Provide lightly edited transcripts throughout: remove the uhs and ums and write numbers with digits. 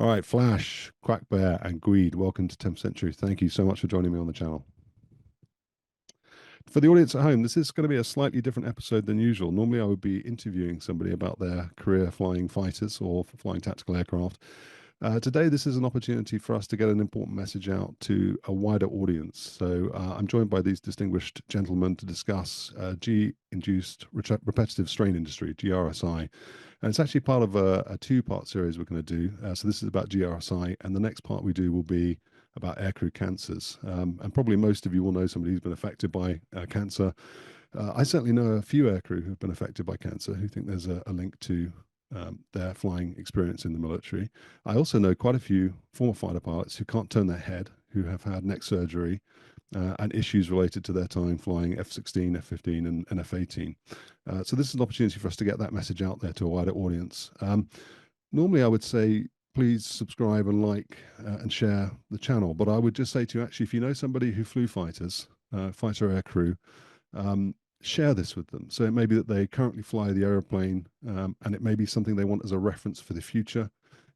All right, Flash, Quackbear, and Gweed, welcome to 10th Century. Thank you so much for joining me on the channel. For the audience at home, this is going to be a slightly different episode than usual. Normally, I would be interviewing somebody about their career flying fighters or flying tactical aircraft. Today, this is an opportunity for us to get an important message out to a wider audience. So I'm joined by these distinguished gentlemen to discuss G-induced repetitive strain injury, GRSI. And it's actually part of a two-part series we're going to do. So this is about GRSI, and the next part we do will be about aircrew cancers. And probably most of you will know somebody who's been affected by cancer. I certainly know a few aircrew who've been affected by cancer who think there's a link to their flying experience in the military. I also know quite a few former fighter pilots who can't turn their head, who have had neck surgery and issues related to their time flying F-16, F-15, and F-18. So this is an opportunity for us to get that message out there to a wider audience. Normally, I would say, please subscribe and like and share the channel. But I would just say to you, actually, if you know somebody who flew fighters, fighter air crew, share this with them. So it may be that they currently fly the aeroplane, and it may be something they want as a reference for the future.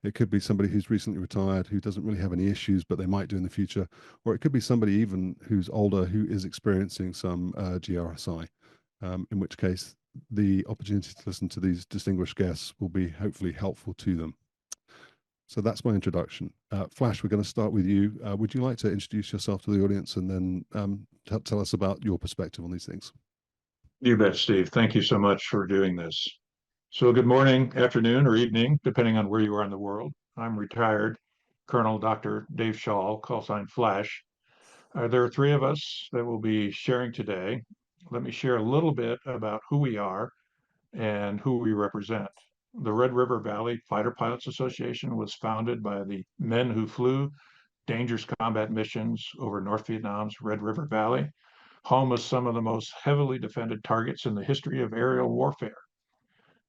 It could be somebody who's recently retired who doesn't really have any issues, but they might do in the future. Or it could be somebody even who's older who is experiencing some GRSI, in which case the opportunity to listen to these distinguished guests will be hopefully helpful to them. So that's my introduction. Flash, we're going to start with you. Would you like to introduce yourself to the audience and then tell us about your perspective on these things? You bet, Steve. Thank you so much for doing this. So good morning, afternoon, or evening, depending on where you are in the world. I'm retired Colonel Dr. Dave Shaw, call sign Flash. There are three of us that will be sharing today. Let me share a little bit about who we are and who we represent. The Red River Valley Fighter Pilots Association was founded by the men who flew dangerous combat missions over North Vietnam's Red River Valley, home of some of the most heavily defended targets in the history of aerial warfare.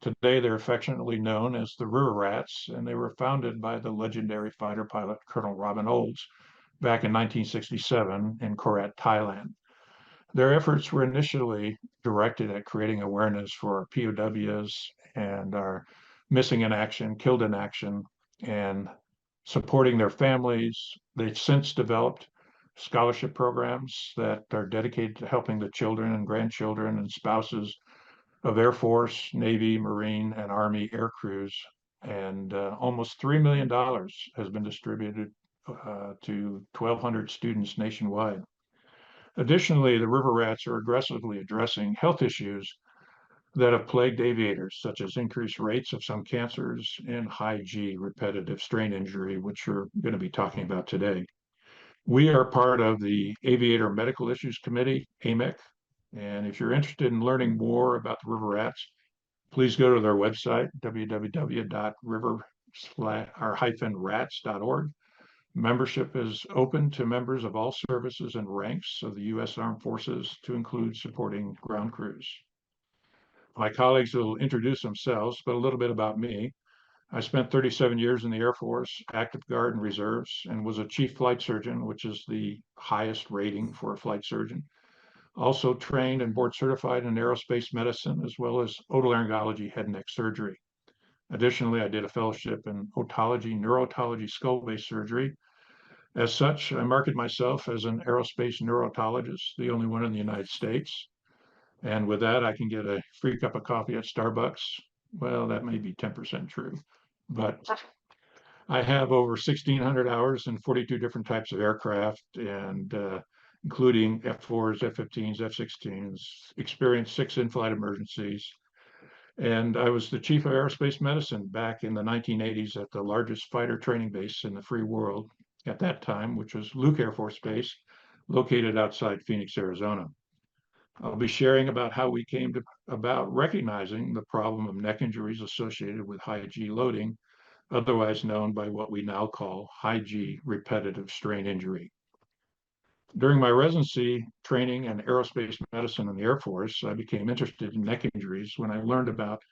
Today, they're affectionately known as the River Rats, and they were founded by the legendary fighter pilot Colonel Robin Olds back in 1967 in Korat, Thailand. Their efforts were initially directed at creating awareness for POWs and our missing in action, killed in action, and supporting their families. They've since developed scholarship programs that are dedicated to helping the children and grandchildren and spouses of Air Force, Navy, Marine, and Army air crews. And almost $3 million has been distributed to 1,200 students nationwide. Additionally, the River Rats are aggressively addressing health issues that have plagued aviators, such as increased rates of some cancers and high G repetitive strain injury, which we're going to be talking about today. We are part of the Aviator Medical Issues Committee, AMEC, and if you're interested in learning more about the River Rats, please go to their website, www.river-rats.org. Membership is open to members of all services and ranks of the U.S. Armed Forces to include supporting ground crews. My colleagues will introduce themselves, but a little bit about me. I spent 37 years in the Air Force, active guard and reserves, and was a chief flight surgeon, which is the highest rating for a flight surgeon. Also trained and board certified in aerospace medicine, as well as otolaryngology head and neck surgery. Additionally, I did a fellowship in otology, neurotology, skull-based surgery. As such, I market myself as an aerospace neurotologist, the only one in the United States. And with that, I can get a free cup of coffee at Starbucks. Well, that may be 10% true, but I have over 1,600 hours in 42 different types of aircraft, and including F-4s, F-15s, F-16s, experienced 6 in-flight emergencies. And I was the chief of aerospace medicine back in the 1980s at the largest fighter training base in the free world at that time, which was Luke Air Force Base, located outside Phoenix, Arizona. I'll be sharing about how we came about recognizing the problem of neck injuries associated with high G loading, otherwise known by what we now call high G repetitive strain injury. During my residency training in aerospace medicine in the Air Force, I became interested in neck injuries when I learned about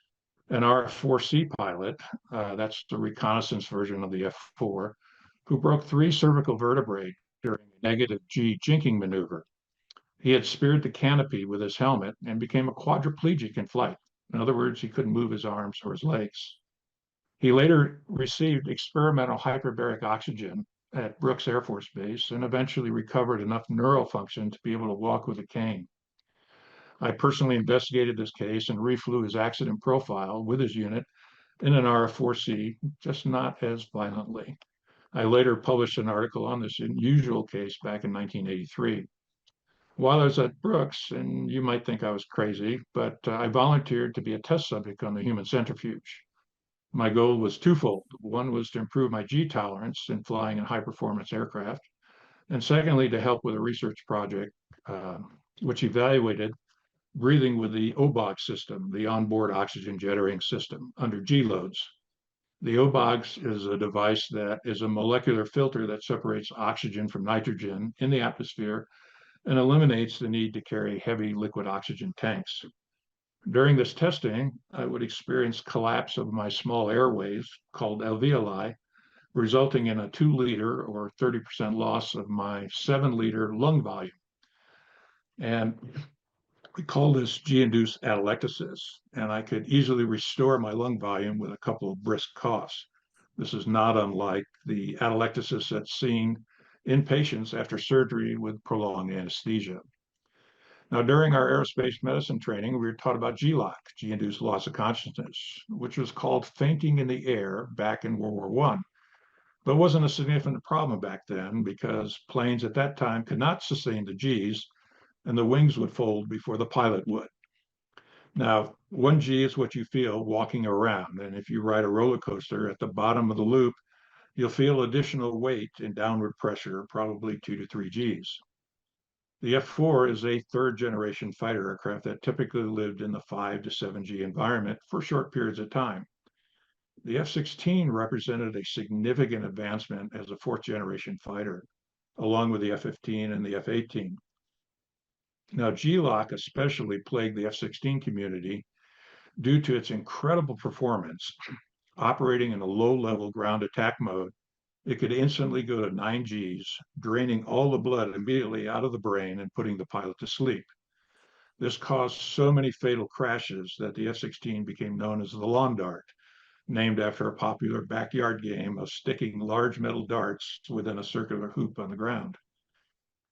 an RF-4C pilot, that's the reconnaissance version of the F-4, who broke 3 cervical vertebrae during a negative G jinking maneuver. He had speared the canopy with his helmet and became a quadriplegic in flight. In other words, he couldn't move his arms or his legs. He later received experimental hyperbaric oxygen at Brooks Air Force Base and eventually recovered enough neural function to be able to walk with a cane. I personally investigated this case and reflew his accident profile with his unit in an RF-4C, just not as violently. I later published an article on this unusual case back in 1983. While I was at Brooks, and you might think I was crazy, but I volunteered to be a test subject on the human centrifuge. My goal was twofold. One was to improve my G tolerance in flying in high performance aircraft, and secondly, to help with a research project uh, which evaluated breathing with the OBOG system, the onboard oxygen generating system, under G loads. The OBOG is a device that is a molecular filter that separates oxygen from nitrogen in the atmosphere and eliminates the need to carry heavy liquid oxygen tanks. During this testing, I would experience collapse of my small airways called alveoli, resulting in a 2 liter or 30% loss of my 7 liter lung volume. And we call this G-induced atelectasis, and I could easily restore my lung volume with a couple of brisk coughs. This is not unlike the atelectasis that's seen in patients after surgery with prolonged anesthesia. Now, during our aerospace medicine training, we were taught about G-LOC, G-induced loss of consciousness, which was called fainting in the air back in World War I. But it wasn't a significant problem back then because planes at that time could not sustain the Gs and the wings would fold before the pilot would. Now, 1G is what you feel walking around. And if you ride a roller coaster at the bottom of the loop, you'll feel additional weight and downward pressure, probably 2 to 3 Gs. The F-4 is a third generation fighter aircraft that typically lived in the 5 to 7G environment for short periods of time. The F-16 represented a significant advancement as a fourth generation fighter, along with the F-15 and the F-18. Now, G-LOC especially plagued the F-16 community due to its incredible performance. Operating in a low-level ground attack mode, it could instantly go to 9 Gs, draining all the blood immediately out of the brain and putting the pilot to sleep. This caused so many fatal crashes that the F-16 became known as the lawn dart, named after a popular backyard game of sticking large metal darts within a circular hoop on the ground.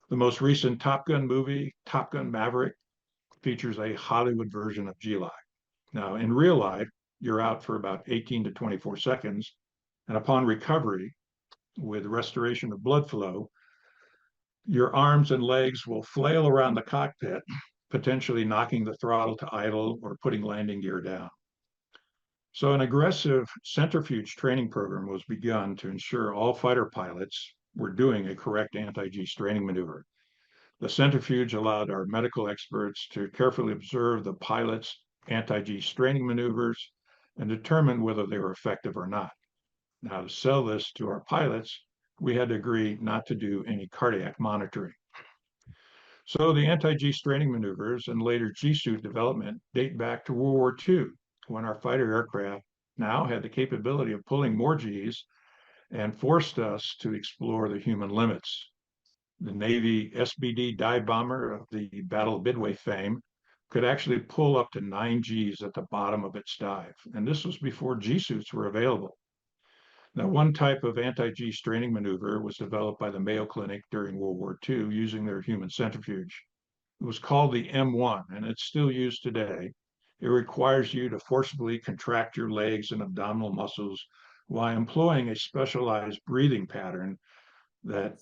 The most recent Top Gun movie, Top Gun Maverick, features a Hollywood version of G-LOC. Now, in real life, you're out for about 18 to 24 seconds, and upon recovery, with restoration of blood flow, your arms and legs will flail around the cockpit, potentially knocking the throttle to idle or putting landing gear down. So an aggressive centrifuge training program was begun to ensure all fighter pilots were doing a correct anti-G straining maneuver. The centrifuge allowed our medical experts to carefully observe the pilot's anti-G straining maneuvers and determine whether they were effective or not. Now, to sell this to our pilots, we had to agree not to do any cardiac monitoring. So the anti-G straining maneuvers and later G-suit development date back to World War II, when our fighter aircraft now had the capability of pulling more Gs and forced us to explore the human limits. The Navy SBD dive bomber of the Battle of Midway fame could actually pull up to 9 Gs at the bottom of its dive, and this was before G-suits were available. Now, one type of anti-G straining maneuver was developed by the Mayo Clinic during World War II using their human centrifuge. It was called the M1, and it's still used today. It requires you to forcibly contract your legs and abdominal muscles while employing a specialized breathing pattern that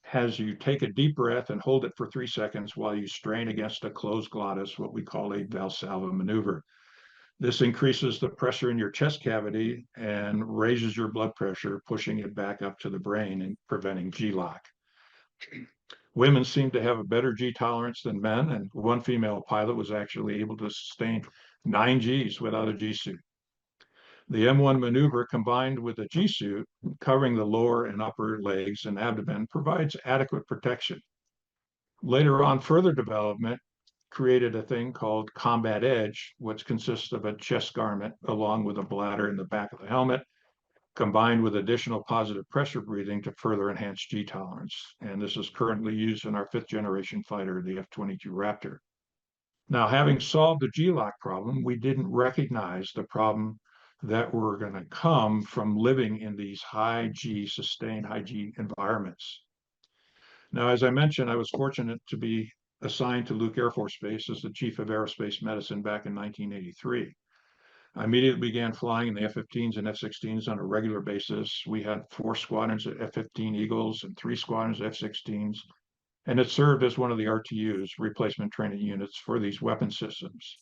has you take a deep breath and hold it for 3 seconds while you strain against a closed glottis, what we call a Valsalva maneuver. This increases the pressure in your chest cavity and raises your blood pressure, pushing it back up to the brain and preventing G-LOC. Women seem to have a better G tolerance than men, and one female pilot was actually able to sustain 9 Gs without a G-suit. The M1 maneuver combined with a G-suit covering the lower and upper legs and abdomen provides adequate protection. Later on, further development created a thing called Combat Edge, which consists of a chest garment along with a bladder in the back of the helmet, combined with additional positive pressure breathing to further enhance G tolerance. And this is currently used in our fifth generation fighter, the F-22 Raptor. Now, having solved the G-LOC problem, we didn't recognize the problem that were going to come from living in these high G, sustained high G environments. Now, as I mentioned, I was fortunate to be assigned to Luke Air Force Base as the Chief of Aerospace Medicine back in 1983. I immediately began flying in the F-15s and F-16s on a regular basis. We had 4 squadrons of F-15 Eagles and 3 squadrons of F-16s, and it served as one of the RTUs, replacement training units, for these weapon systems.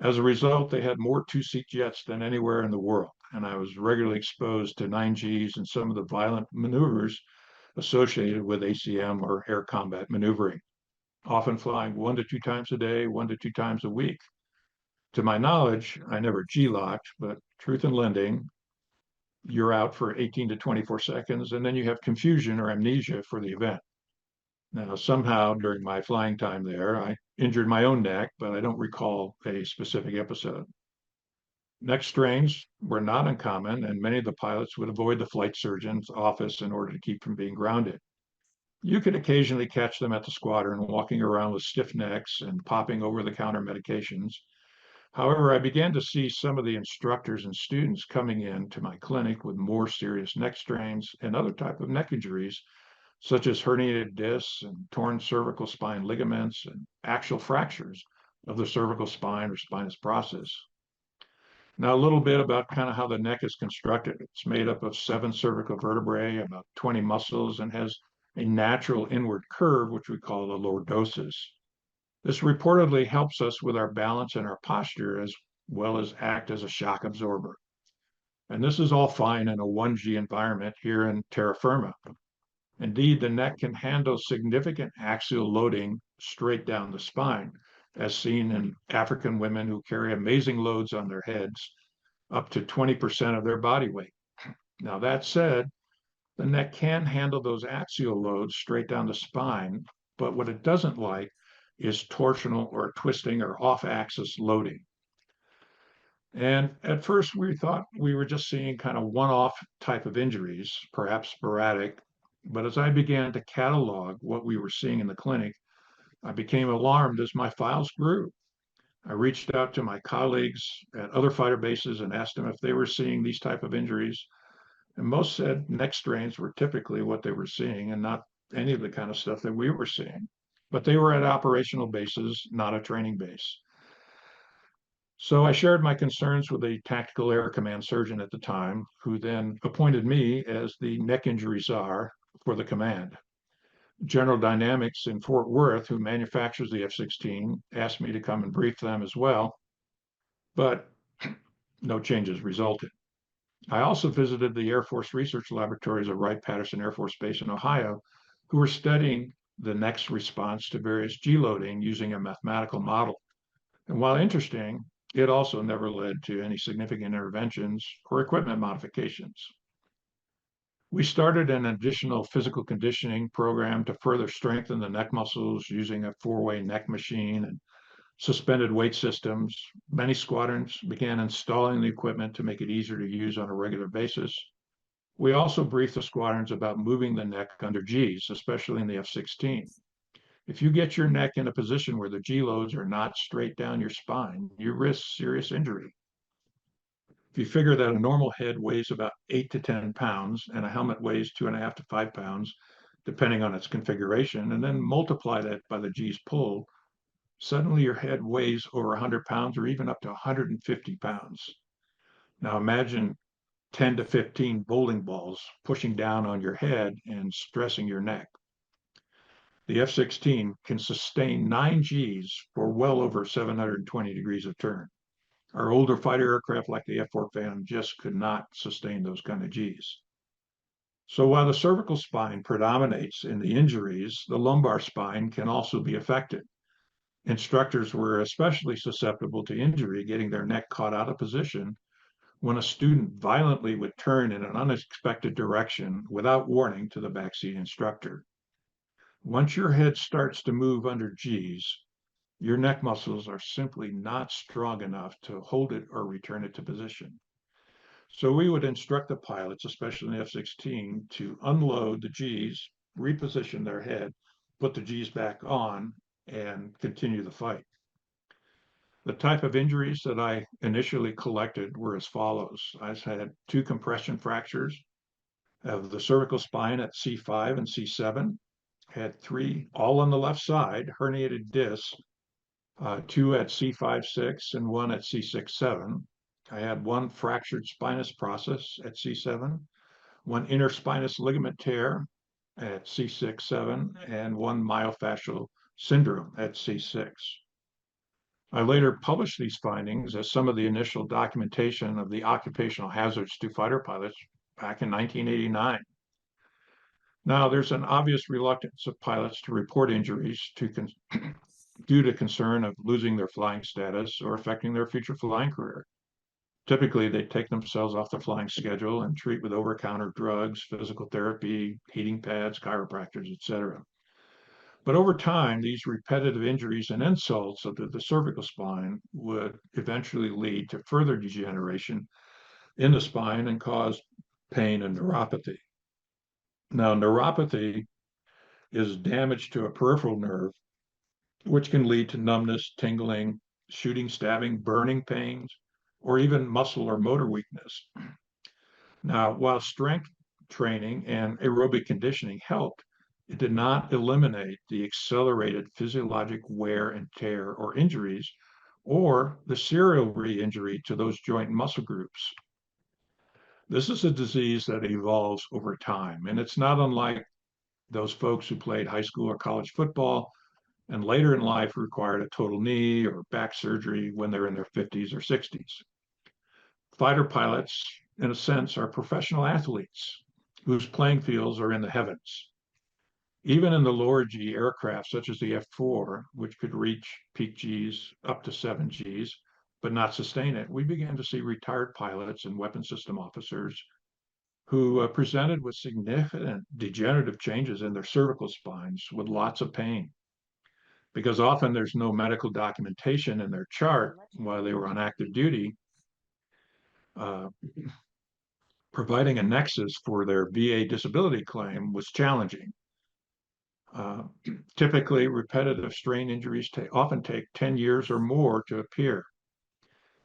As a result, they had more two-seat jets than anywhere in the world, and I was regularly exposed to 9Gs and some of the violent maneuvers associated with ACM or air combat maneuvering, often flying 1 to 2 times a day, 1 to 2 times a week. To my knowledge, I never G-locked, but truth in lending, you're out for 18 to 24 seconds, and then you have confusion or amnesia for the event. Now, somehow during my flying time there, I injured my own neck, but I don't recall a specific episode. Neck strains were not uncommon, and many of the pilots would avoid the flight surgeon's office in order to keep from being grounded. You could occasionally catch them at the squadron walking around with stiff necks and popping over the counter medications. However, I began to see some of the instructors and students coming in to my clinic with more serious neck strains and other type of neck injuries, such as herniated discs and torn cervical spine ligaments and actual fractures of the cervical spine or spinous process. Now, a little bit about kind of how the neck is constructed. It's made up of 7 cervical vertebrae, about 20 muscles, and has a natural inward curve, which we call the lordosis. This reportedly helps us with our balance and our posture, as well as act as a shock absorber. And this is all fine in a 1G environment here in terra firma. Indeed, the neck can handle significant axial loading straight down the spine, as seen in African women who carry amazing loads on their heads, up to 20% of their body weight. Now, that said, the neck can handle those axial loads straight down the spine, but what it doesn't like is torsional or twisting or off-axis loading. And at first, we thought we were just seeing kind of one-off type of injuries, perhaps sporadic. But as I began to catalog what we were seeing in the clinic, I became alarmed as my files grew. I reached out to my colleagues at other fighter bases and asked them if they were seeing these type of injuries. And most said neck strains were typically what they were seeing and not any of the kind of stuff that we were seeing. But they were at operational bases, not a training base. So I shared my concerns with a tactical air command surgeon at the time, who then appointed me as the neck injury czar for the command. General Dynamics in Fort Worth, who manufactures the F-16, asked me to come and brief them as well, but no changes resulted. I also visited the Air Force Research Laboratories at Wright-Patterson Air Force Base in Ohio, who were studying the neck's response to various G-loading using a mathematical model. And while interesting, it also never led to any significant interventions or equipment modifications. We started an additional physical conditioning program to further strengthen the neck muscles using a 4-way neck machine and suspended weight systems. Many squadrons began installing the equipment to make it easier to use on a regular basis. We also briefed the squadrons about moving the neck under Gs, especially in the F-16. If you get your neck in a position where the G loads are not straight down your spine, you risk serious injury. If you figure that a normal head weighs about 8 to 10 pounds and a helmet weighs 2.5 to 5 pounds, depending on its configuration, and then multiply that by the G's pull, suddenly your head weighs over 100 pounds or even up to 150 pounds. Now imagine 10 to 15 bowling balls pushing down on your head and stressing your neck. The F-16 can sustain 9 Gs for well over 720 degrees of turn. Our older fighter aircraft like the F-4 Phantom just could not sustain those kind of Gs. So while the cervical spine predominates in the injuries, the lumbar spine can also be affected. Instructors were especially susceptible to injury getting their neck caught out of position when a student violently would turn in an unexpected direction without warning to the backseat instructor. Once your head starts to move under Gs, your neck muscles are simply not strong enough to hold it or return it to position. So we would instruct the pilots, especially in the F-16, to unload the Gs, reposition their head, put the Gs back on, and continue the fight. The type of injuries that I initially collected were as follows. I had 2 compression fractures of the cervical spine at C5 and C7, had 3, all on the left side, herniated discs, 2 at C5-6 and 1 at C6-7. I had 1 fractured spinous process at C7, 1 interspinous ligament tear at C6-7, and 1 myofascial syndrome at C6. I later published these findings as some of the initial documentation of the occupational hazards to fighter pilots back in 1989. Now, there's an obvious reluctance of pilots to report injuries due to concern of losing their flying status or affecting their future flying career. Typically, they take themselves off the flying schedule and treat with over-the-counter drugs, physical therapy, heating pads, chiropractors, etc. But over time, these repetitive injuries and insults of the cervical spine would eventually lead to further degeneration in the spine and cause pain and neuropathy. Now, neuropathy is damage to a peripheral nerve, which can lead to numbness, tingling, shooting, stabbing, burning pains, or even muscle or motor weakness. Now, while strength training and aerobic conditioning helped, it did not eliminate the accelerated physiologic wear and tear or injuries, or the serial re-injury to those joint and muscle groups. This is a disease that evolves over time, and it's not unlike those folks who played high school or college football and later in life required a total knee or back surgery when they're in their 50s or 60s. Fighter pilots, in a sense, are professional athletes whose playing fields are in the heavens. Even in the lower G aircraft, such as the F-4, which could reach peak Gs up to 7 Gs, but not sustain it, we began to see retired pilots and weapon system officers who presented with significant degenerative changes in their cervical spines with lots of pain. Because often there's no medical documentation in their chart while they were on active duty, providing a nexus for their VA disability claim was challenging. Typically, repetitive strain injuries often take 10 years or more to appear.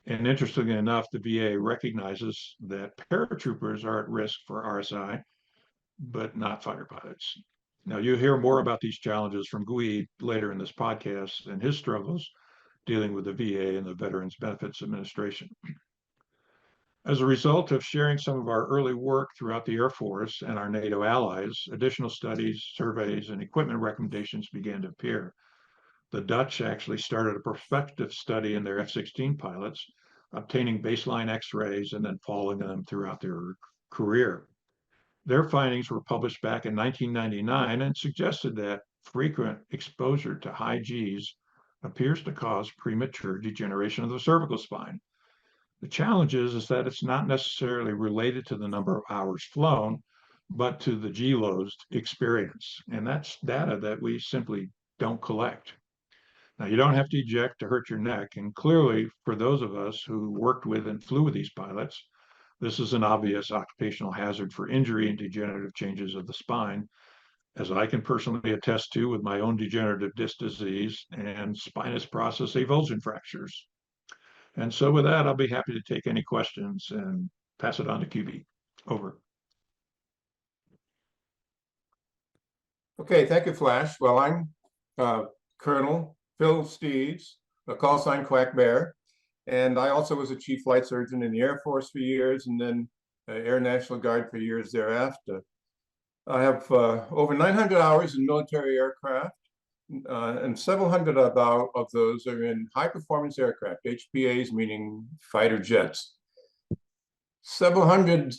And interestingly enough, the VA recognizes that paratroopers are at risk for RSI, but not fighter pilots. Now, you'll hear more about these challenges from Gweed later in this podcast and his struggles dealing with the VA and the Veterans Benefits Administration. As a result of sharing some of our early work throughout the Air Force and our NATO allies, additional studies, surveys, and equipment recommendations began to appear. The Dutch actually started a prospective study in their F-16 pilots, obtaining baseline X-rays and then following them throughout their career. Their findings were published back in 1999 and suggested that frequent exposure to high Gs appears to cause premature degeneration of the cervical spine. The challenge is that it's not necessarily related to the number of hours flown, but to the G loads experienced. And that's data that we simply don't collect. Now, you don't have to eject to hurt your neck. And clearly, for those of us who worked with and flew with these pilots, this is an obvious occupational hazard for injury and degenerative changes of the spine, as I can personally attest to with my own degenerative disc disease and spinous process avulsion fractures. And so with that, I'll be happy to take any questions and pass it on to QB. Over. Okay, thank you, Flash. Well, I'm Colonel Phil Steeves, a call sign Quackbear, and I also was a chief flight surgeon in the Air Force for years and then Air National Guard for years thereafter. I have over 900 hours in military aircraft, and several hundred about of those are in high-performance aircraft, HPAs, meaning fighter jets. Several hundred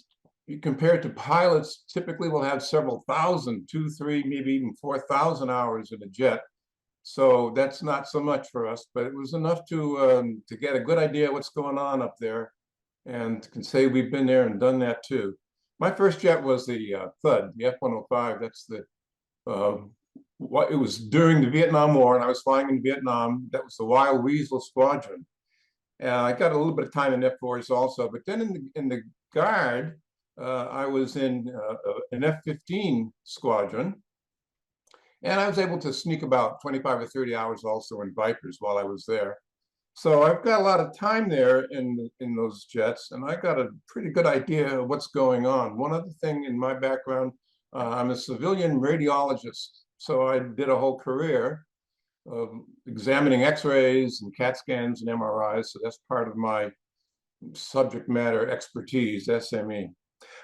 compared to pilots typically will have several thousand, 2, 3, maybe even 4,000 hours in a jet. So that's not so much for us, but it was enough to get a good idea of what's going on up there, and can say we've been there and done that too. My first jet was the Thud, the F-105. That's the it was during the Vietnam War, and I was flying in Vietnam. That was the Wild Weasel Squadron, and I got a little bit of time in F-4s also. But then in the Guard, I was in an F-15 squadron, and I was able to sneak about 25 or 30 hours also in Vipers while I was there. So I've got a lot of time there in those jets, and I got a pretty good idea of what's going on. One other thing in my background, I'm a civilian radiologist, so I did a whole career of examining X-rays and CAT scans and MRIs. So that's part of my subject matter expertise, SME.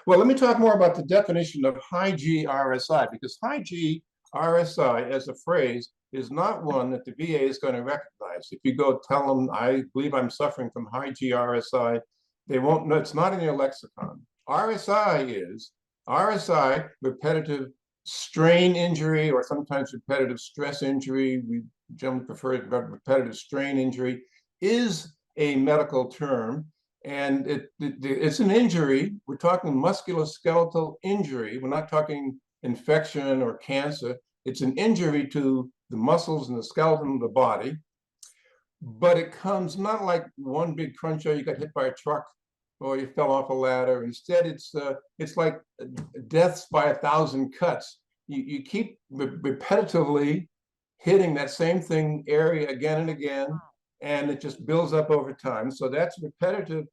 Well, let me talk more about the definition of high G RSI, because high G RSI as a phrase is not one that the VA is going to recognize. If you go tell them, I believe I'm suffering from high G RSI, they won't know. It's not in your lexicon. RSI, repetitive strain injury, or sometimes repetitive stress injury. We generally prefer repetitive strain injury, is a medical term. And it's an injury. We're talking musculoskeletal injury. We're not talking infection or cancer. It's an injury to the muscles and the skeleton of the body. But it comes not like one big crunch, or you got hit by a truck or you fell off a ladder. Instead, it's like deaths by 1,000 cuts. You keep repetitively hitting that same thing area again and again, and it just builds up over time. So that's repetitive.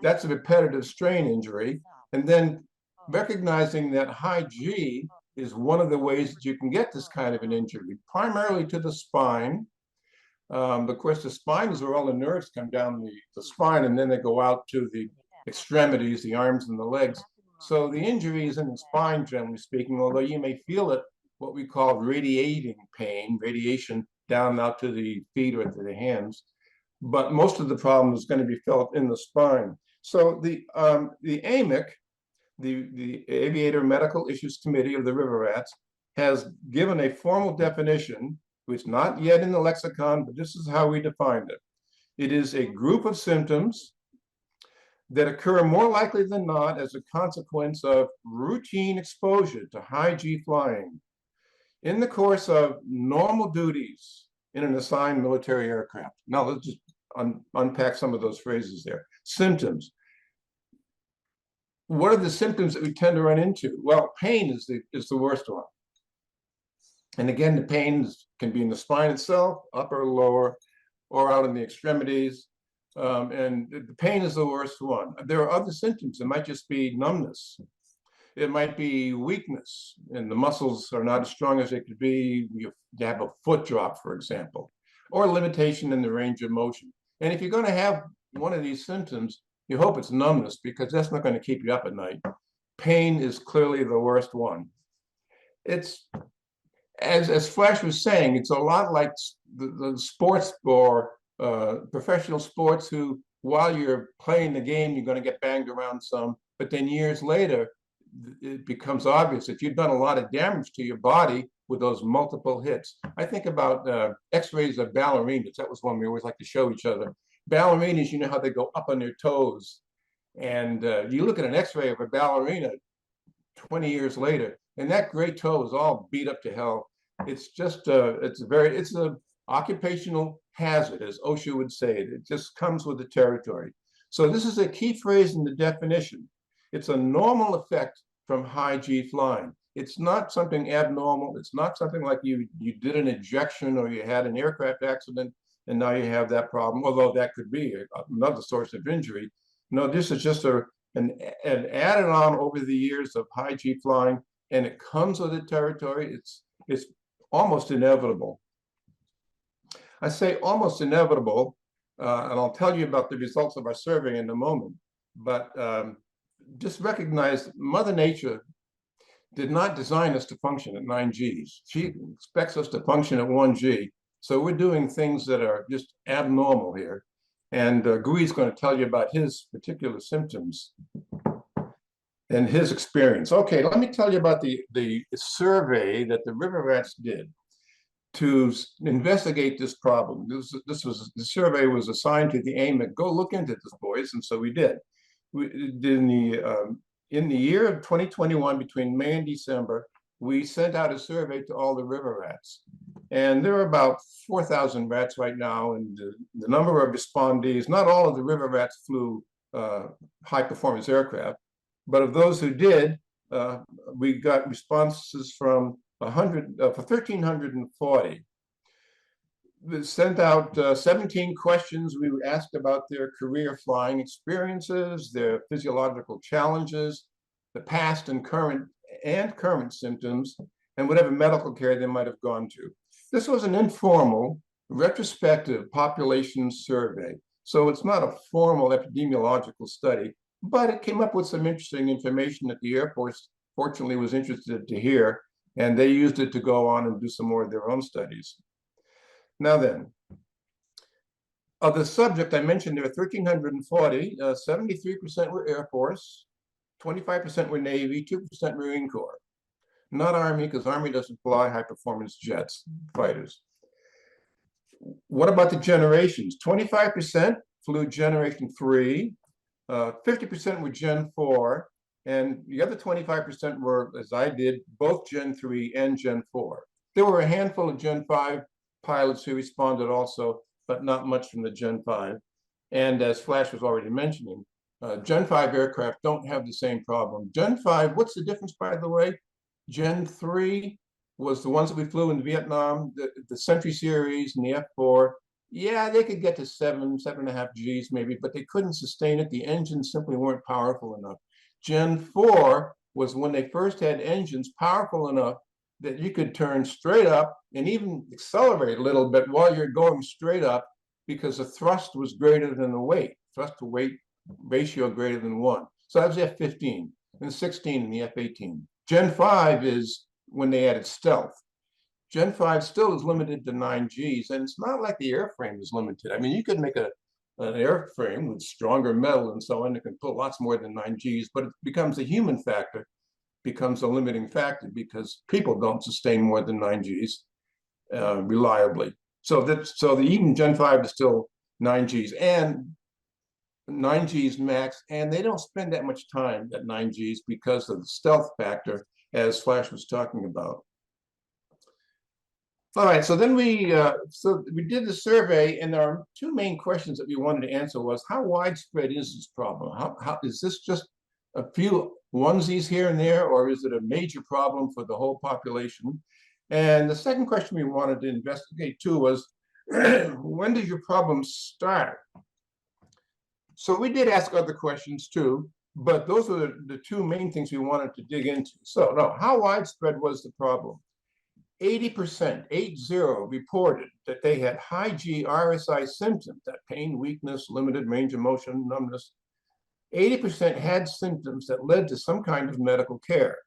That's a repetitive strain injury. And then recognizing that high G is one of the ways that you can get this kind of an injury, primarily to the spine. Of course, the spine is where all the nerves come down the spine, and then they go out to the extremities, the arms and the legs. So the injury is in the spine, generally speaking, although you may feel it, what we call radiating pain, radiation down out to the feet or to the hands. But most of the problem is going to be felt in the spine. So the AMIC, the Aviator Medical Issues Committee of the River Rats, has given a formal definition, which is not yet in the lexicon, but this is how we defined it. It is a group of symptoms that occur more likely than not as a consequence of routine exposure to high G flying in the course of normal duties in an assigned military aircraft. Now, let's just unpack some of those phrases there. Symptoms. What are the symptoms that we tend to run into? Well, pain is the worst one. And again, the pain can be in the spine itself, upper or lower, or out in the extremities. And the pain is the worst one. There are other symptoms. It might just be numbness. It might be weakness, and the muscles are not as strong as they could be. You have a foot drop, for example, or limitation in the range of motion. And if you're going to have one of these symptoms, you hope it's numbness, because that's not going to keep you up at night. Pain is clearly the worst one. It's, as Flash was saying, it's a lot like the sports or professional sports who, while you're playing the game, you're going to get banged around some, but then years later, it becomes obvious if you've done a lot of damage to your body with those multiple hits. I think about X-rays of ballerinas. That was one we always like to show each other. Ballerinas, you know how they go up on their toes. And you look at an X-ray of a ballerina 20 years later, and that great toe is all beat up to hell. It's just, it's an occupational hazard, as OSHA would say. It just comes with the territory. So this is a key phrase in the definition. It's a normal effect from high G flying. It's not something abnormal. It's not something like you did an ejection or you had an aircraft accident and now you have that problem, although that could be another source of injury. No, this is just an added on over the years of high G flying, and it comes with the territory. It's almost inevitable. I say almost inevitable, and I'll tell you about the results of our survey in a moment, but just recognize Mother Nature did not design us to function at 9 Gs. She expects us to function at 1 G. So we're doing things that are just abnormal here. And Gweed's going to tell you about his particular symptoms and his experience. Okay, let me tell you about the survey that the River Rats did to investigate this problem. The survey was assigned to the AMIC. Go look into this, boys, and so we did. In the year of 2021, between May and December, we sent out a survey to all the river rats. And there are about 4,000 rats right now, and the number of respondees, not all of the river rats flew high-performance aircraft, but of those who did, we got responses from 1,340. sent out 17 questions. We were asked about their career flying experiences, their physiological challenges, the past and current symptoms, and whatever medical care they might have gone to. This was an informal, retrospective population survey. So it's not a formal epidemiological study, but it came up with some interesting information that the Air Force fortunately was interested to hear, and they used it to go on and do some more of their own studies. Now then, of the subject, I mentioned there were 1,340, 73% were Air Force, 25% were Navy, 2% Marine Corps. Not Army, because Army doesn't fly high-performance jets, fighters. What about the generations? 25% flew Generation 3, 50% were Gen 4, and the other 25% were, as I did, both Gen 3 and Gen 4. There were a handful of Gen 5 pilots who responded also, but not much from the Gen 5. And as Flash was already mentioning, Gen 5 aircraft don't have the same problem. Gen 5, what's the difference, by the way? Gen 3 was the ones that we flew in Vietnam, the Century series and the F4. Yeah, they could get to 7.5 Gs maybe, but they couldn't sustain it. The engines simply weren't powerful enough. Gen 4 was when they first had engines powerful enough that you could turn straight up and even accelerate a little bit while you're going straight up because the thrust was greater than the weight, thrust to weight ratio greater than 1. So that was F-15 and 16 in the F-18. Gen 5 is when they added stealth. Gen 5 still is limited to 9 Gs, and it's not like the airframe is limited. I mean, you could make an airframe with stronger metal and so on, it can pull lots more than 9 Gs, but it becomes a human factor, becomes a limiting factor because people don't sustain more than 9 Gs reliably. So even Gen 5 is still 9 Gs and 9 Gs max, and they don't spend that much time at 9 Gs because of the stealth factor, as Flash was talking about. All right, so then we did the survey, and there are two main questions that we wanted to answer was, how widespread is this problem? How is this just a few onesies here and there, or is it a major problem for the whole population? And the second question we wanted to investigate too was, when did your problem start? So we did ask other questions too, but those are the two main things we wanted to dig into. So no, how widespread was the problem? 80%, 80, reported that they had high G RSI symptoms, that pain, weakness, limited range of motion, numbness. 80% had symptoms that led to some kind of medical care.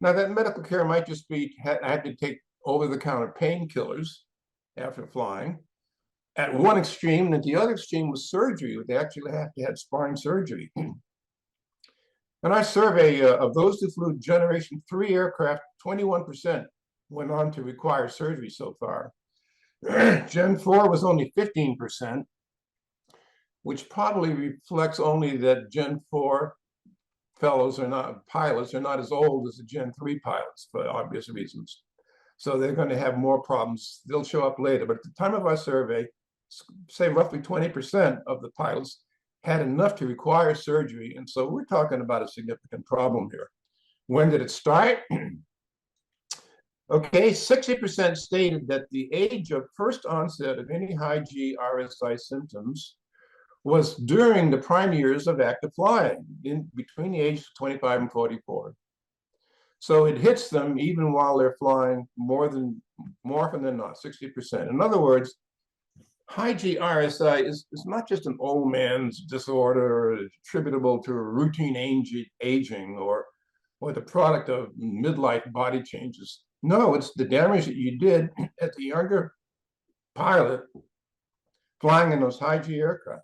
Now that medical care might just be, had to take over-the-counter painkillers after flying. At one extreme, and at the other extreme was surgery. They actually had spine surgery. In our survey of those who flew Generation 3 aircraft, 21% went on to require surgery so far. Gen 4 was only 15%, which probably reflects only that Gen 4 pilots are not as old as the Gen 3 pilots for obvious reasons. So they're going to have more problems. They'll show up later. But at the time of our survey, say roughly 20% of the pilots had enough to require surgery. And so we're talking about a significant problem here. When did it start? Okay, 60% stated that the age of first onset of any high G RSI symptoms was during the prime years of active flying, in between the ages of 25 and 44. So it hits them even while they're flying more often than not, 60%. In other words, high G RSI is not just an old man's disorder attributable to routine aging or the product of midlife body changes. No, it's the damage that you did at the younger pilot flying in those high G aircraft.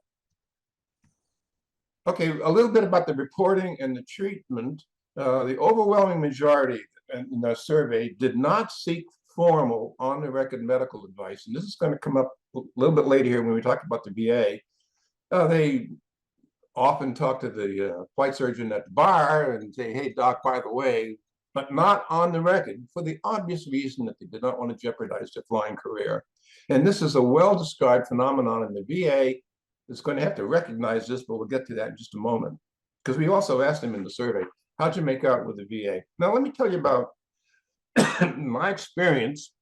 Okay, a little bit about the reporting and the treatment. The overwhelming majority in the survey did not seek formal on-the-record medical advice. And this is going to come up a little bit later here when we talk about the VA. They often talk to the flight surgeon at the bar and say, hey, doc, by the way, but not on the record for the obvious reason that they did not want to jeopardize their flying career. And this is a well-described phenomenon in the VA. It's going to have to recognize this, but we'll get to that in just a moment. Because we also asked them in the survey, how'd you make out with the VA? Now, let me tell you about my experience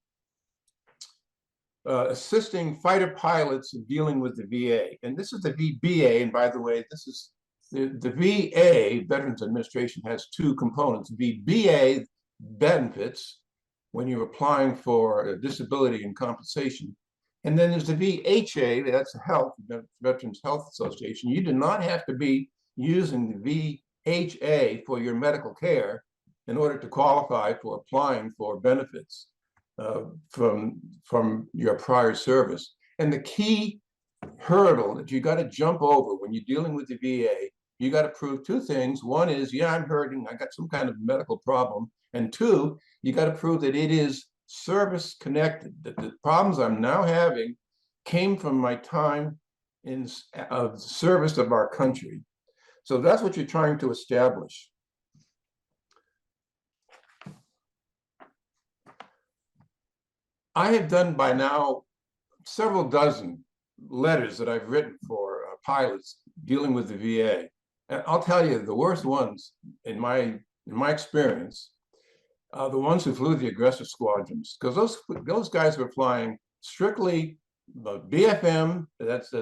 assisting fighter pilots in dealing with the VA. And this is the VBA. And by the way, this is the VA, Veterans Administration, has two components. VBA benefits when you're applying for disability and compensation. And then there's the VHA, that's the Veterans Health Association. You do not have to be using the VHA for your medical care in order to qualify for applying for benefits from your prior service. And the key hurdle that you got to jump over when you're dealing with the VA, you got to prove two things. One is, yeah, I'm hurting, I got some kind of medical problem. And two, you got to prove that it is service connected, that the problems I'm now having came from my time in service of our country. So that's what you're trying to establish. I have done by now several dozen letters that I've written for pilots dealing with the VA. And I'll tell you, the worst ones in my experience are the ones who flew the aggressive squadrons, because those guys were flying strictly BFM, that's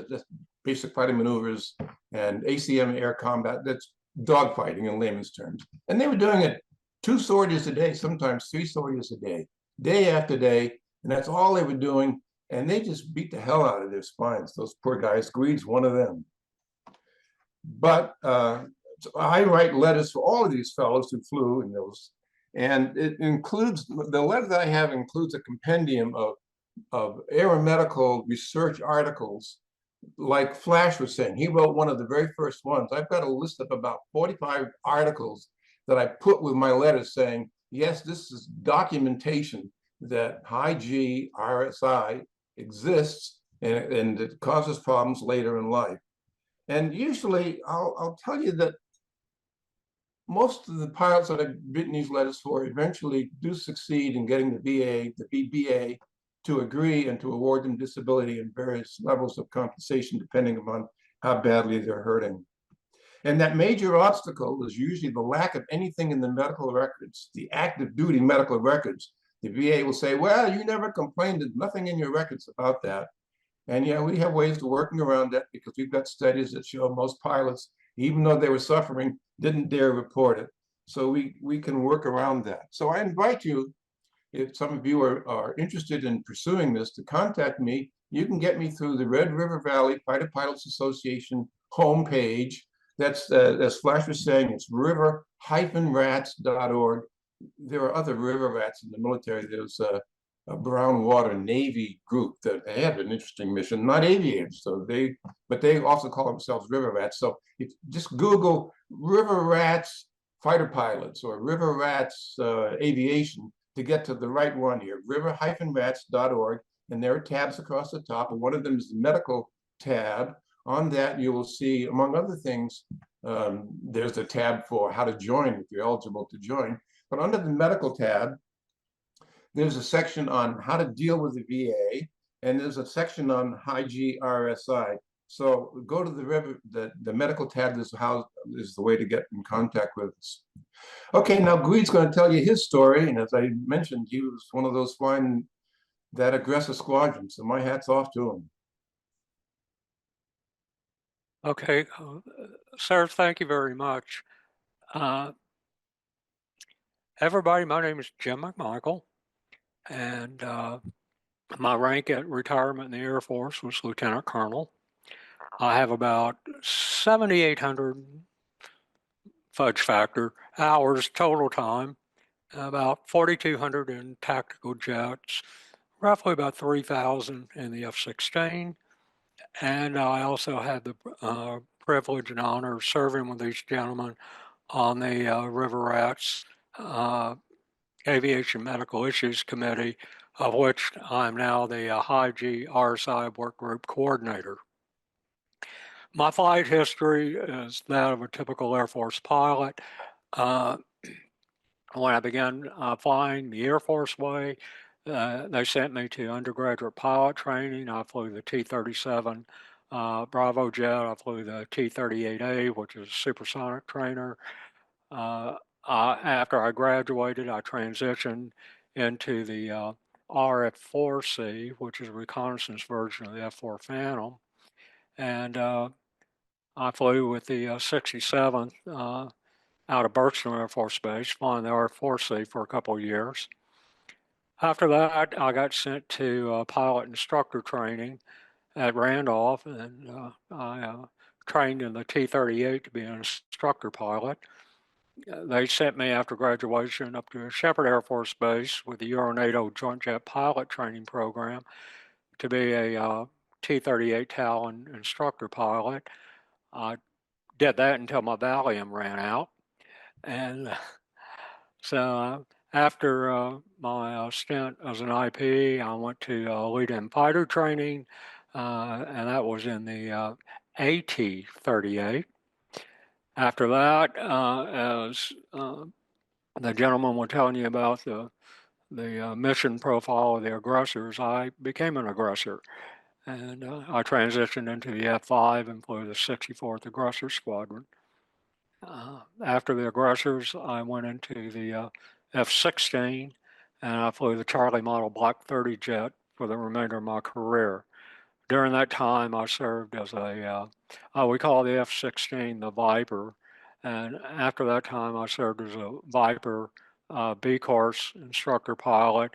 basic fighting maneuvers, and ACM air combat, that's dogfighting in layman's terms. And they were doing it 2 sorties a day, sometimes 3 sorties a day after day, and that's all they were doing. And they just beat the hell out of their spines. Those poor guys. Gweed's one of them. But so I write letters for all of these fellows who flew in those, and it includes, the letter that I have includes a compendium of aeromedical research articles, like Flash was saying. He wrote one of the very first ones. I've got a list of about 45 articles that I put with my letters saying, yes, this is documentation that Hi G RSI exists, and it causes problems later in life. And usually I'll tell you that most of the pilots that I've written these letters for eventually do succeed in getting the VA, the VBA, to agree and to award them disability and various levels of compensation, depending upon how badly they're hurting. And that major obstacle is usually the lack of anything in the medical records, the active duty medical records. The VA will say, well, you never complained, there's nothing in your records about that. And yeah, we have ways of working around that, because we've got studies that show most pilots, even though they were suffering, didn't dare report it. So we can work around that. So I invite you, if some of you are interested in pursuing this, to contact me. You can get me through the Red River Valley Fighter Pilots Association homepage. That's, as Flash was saying, it's river-rats.org. There are other river rats in the military. There's a brown water Navy group that they have an interesting mission, not aviators, but they also call themselves river rats. So if just Google river rats fighter pilots or river rats aviation to get to the right one here, river-rats.org, and there are tabs across the top, and one of them is the medical tab. On that, you will see, among other things, there's a tab for how to join if you're eligible to join. But under the medical tab, there's a section on how to deal with the VA, and there's a section on Hi G RSI. So go to the medical tab. Is the way to get in contact with us. Okay, now Gweed's going to tell you his story, and as I mentioned, he was one of those flying that aggressive squadron. So my hat's off to him. Okay, sir, thank you very much. Everybody, my name is Jim McMichael, and my rank at retirement in the Air Force was Lieutenant Colonel. I have about 7,800 fudge factor hours total time, about 4,200 in tactical jets, roughly about 3,000 in the F-16. And I also had the privilege and honor of serving with these gentlemen on the River Rats Aviation Medical Issues Committee, of which I'm now the Hi G RSI Work Group Coordinator. My flight history is that of a typical Air Force pilot. When I began flying the Air Force way, they sent me to undergraduate pilot training. I flew the T-37 Bravo jet. I flew the T-38A, which is a supersonic trainer. After I graduated, I transitioned into the RF-4C, which is a reconnaissance version of the F-4 Phantom. And I flew with the 67th out of Birchland Air Force Base, flying the RF-4C for a couple of years. After that, I got sent to pilot instructor training at Randolph, and I trained in the T-38 to be an instructor pilot. They sent me after graduation up to Shepherd Air Force Base with the Euro-NATO Joint Jet Pilot Training Program to be a T-38 Talon instructor pilot. I did that until my Valium ran out. And so after my stint as an IP, I went to lead-in fighter training, and that was in the AT-38. After that, as the gentleman was telling you about the mission profile of the aggressors, I became an aggressor. And I transitioned into the F-5 and flew the 64th Aggressor Squadron. After the aggressors, I went into the F-16, and I flew the Charlie Model Block 30 jet for the remainder of my career. During that time, I served as we call the F-16 the Viper, and after that time, I served as a Viper B course instructor pilot.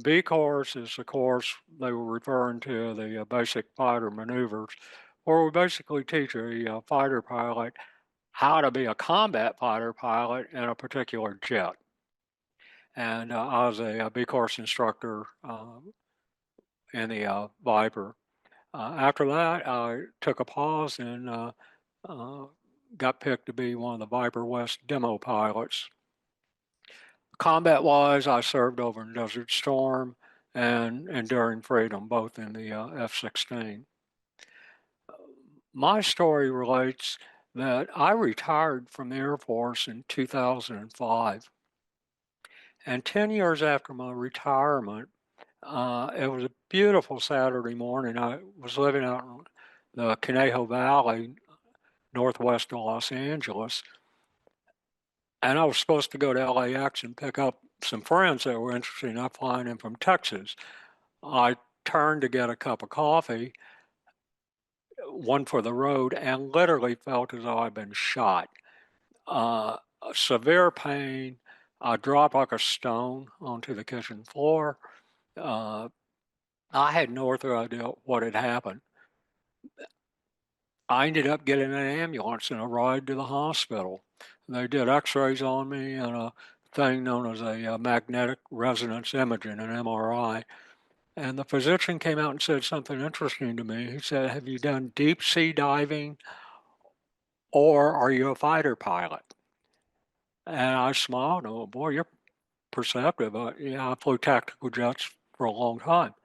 B course is the course they were referring to the basic fighter maneuvers, where we basically teach a fighter pilot how to be a combat fighter pilot in a particular jet. And I was a B course instructor in the Viper. After that, I took a pause and got picked to be one of the Viper West demo pilots. Combat-wise, I served over in Desert Storm and Enduring Freedom, both in the F-16. My story relates that I retired from the Air Force in 2005. And 10 years after my retirement, it was a beautiful Saturday morning. I was living out in the Conejo Valley, northwest of Los Angeles. And I was supposed to go to LAX and pick up some friends that were interested in flying in from Texas. I turned to get a cup of coffee, one for the road, and literally felt as though I'd been shot. Severe pain. I dropped like a stone onto the kitchen floor. I had no idea what had happened. I ended up getting an ambulance and a ride to the hospital. They did x-rays on me and a thing known as a magnetic resonance imaging, an MRI. And the physician came out and said something interesting to me. He said, "Have you done deep sea diving or are you a fighter pilot?" And I smiled. Oh, boy, you're perceptive. Yeah, I flew tactical jets for a long time.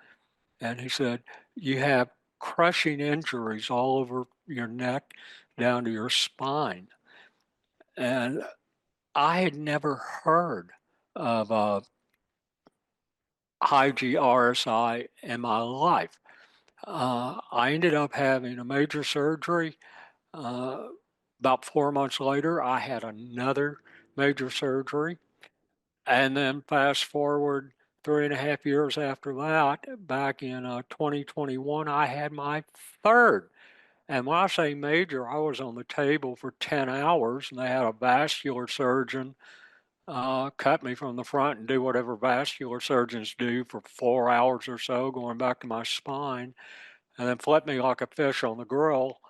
And he said, "You have crushing injuries all over your neck down to your spine." And I had never heard of Hi G RSI in my life. I ended up having a major surgery. About 4 months later, I had another major surgery. And then fast forward 3.5 years after that, back in 2021, I had my third. And when I say major, I was on the table for 10 hours, and they had a vascular surgeon cut me from the front and do whatever vascular surgeons do for 4 hours or so, going back to my spine, and then flip me like a fish on the grill.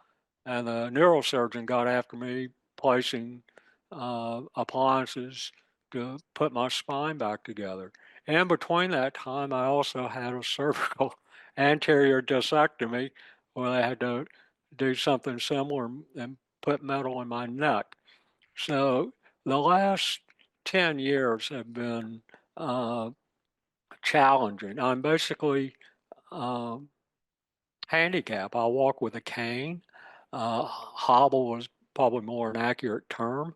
And the neurosurgeon got after me, placing appliances to put my spine back together. And between that time, I also had a cervical anterior discectomy where they had to do something similar and put metal in my neck. So the last 10 years have been challenging. I'm basically handicapped. I walk with a cane. Hobble is probably more an accurate term.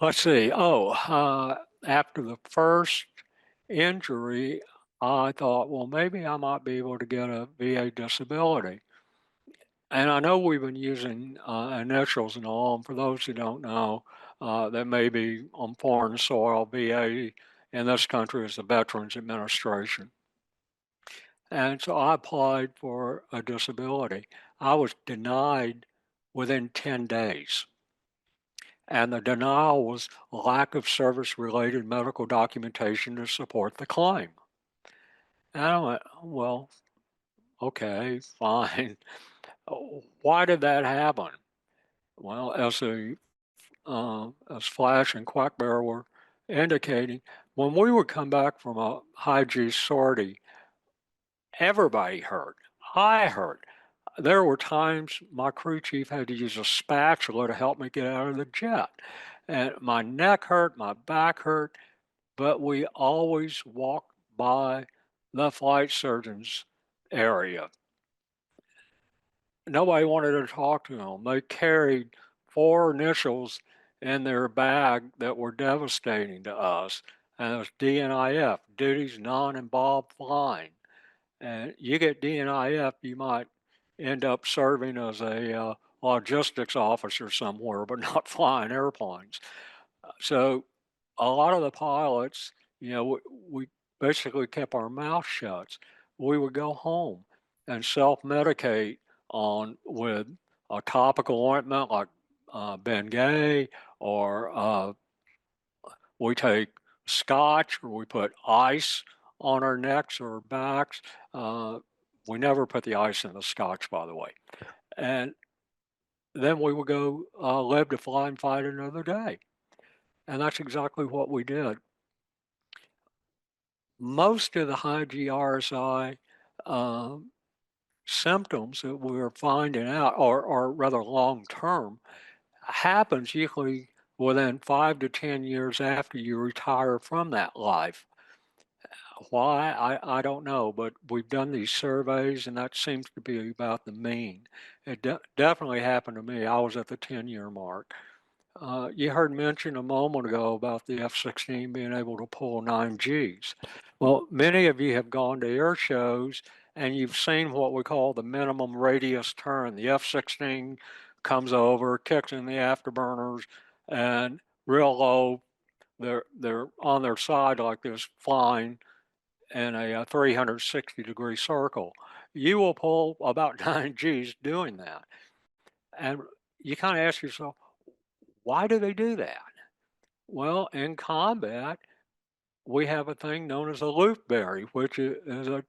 Let's see. After the first injury, I thought, well, maybe I might be able to get a VA disability. And I know we've been using initials and all. And for those who don't know, that may be on foreign soil, VA in this country is the Veterans Administration. And so I applied for a disability. I was denied within 10 days. And the denial was lack of service-related medical documentation to support the claim. And I went, well, okay, fine. Why did that happen? Well, as Flash and Quackbear were indicating, when we would come back from a Hi G sortie, everybody hurt. I hurt. There were times my crew chief had to use a spatula to help me get out of the jet. And my neck hurt, my back hurt, but we always walked by the flight surgeon's area. Nobody wanted to talk to them. They carried 4 initials in their bag that were devastating to us. And it was DNIF, duties non-involved flying. And you get DNIF, you might end up serving as a logistics officer somewhere, but not flying airplanes. So a lot of the pilots, we basically kept our mouth shut. We would go home and self-medicate with a topical ointment like Bengay, or we take scotch, or we put ice on our necks or backs. We never put the ice in the scotch, by the way. And then we would go live to fly and fight another day. And that's exactly what we did. Most of the Hi G RSI symptoms that we're finding out, or rather long term, happens usually within 5 to 10 years after you retire from that life. Why? I don't know, but we've done these surveys and that seems to be about the mean. It definitely happened to me. I was at the 10-year mark. You heard mention a moment ago about the F-16 being able to pull 9Gs. Well, many of you have gone to air shows and you've seen what we call the minimum radius turn. The F-16 comes over, kicks in the afterburners, and real low, they're on their side like this, flying in a 360-degree circle. You will pull about 9 Gs doing that. And you kind of ask yourself, why do they do that? Well, in combat, we have a thing known as a loopberry, which is a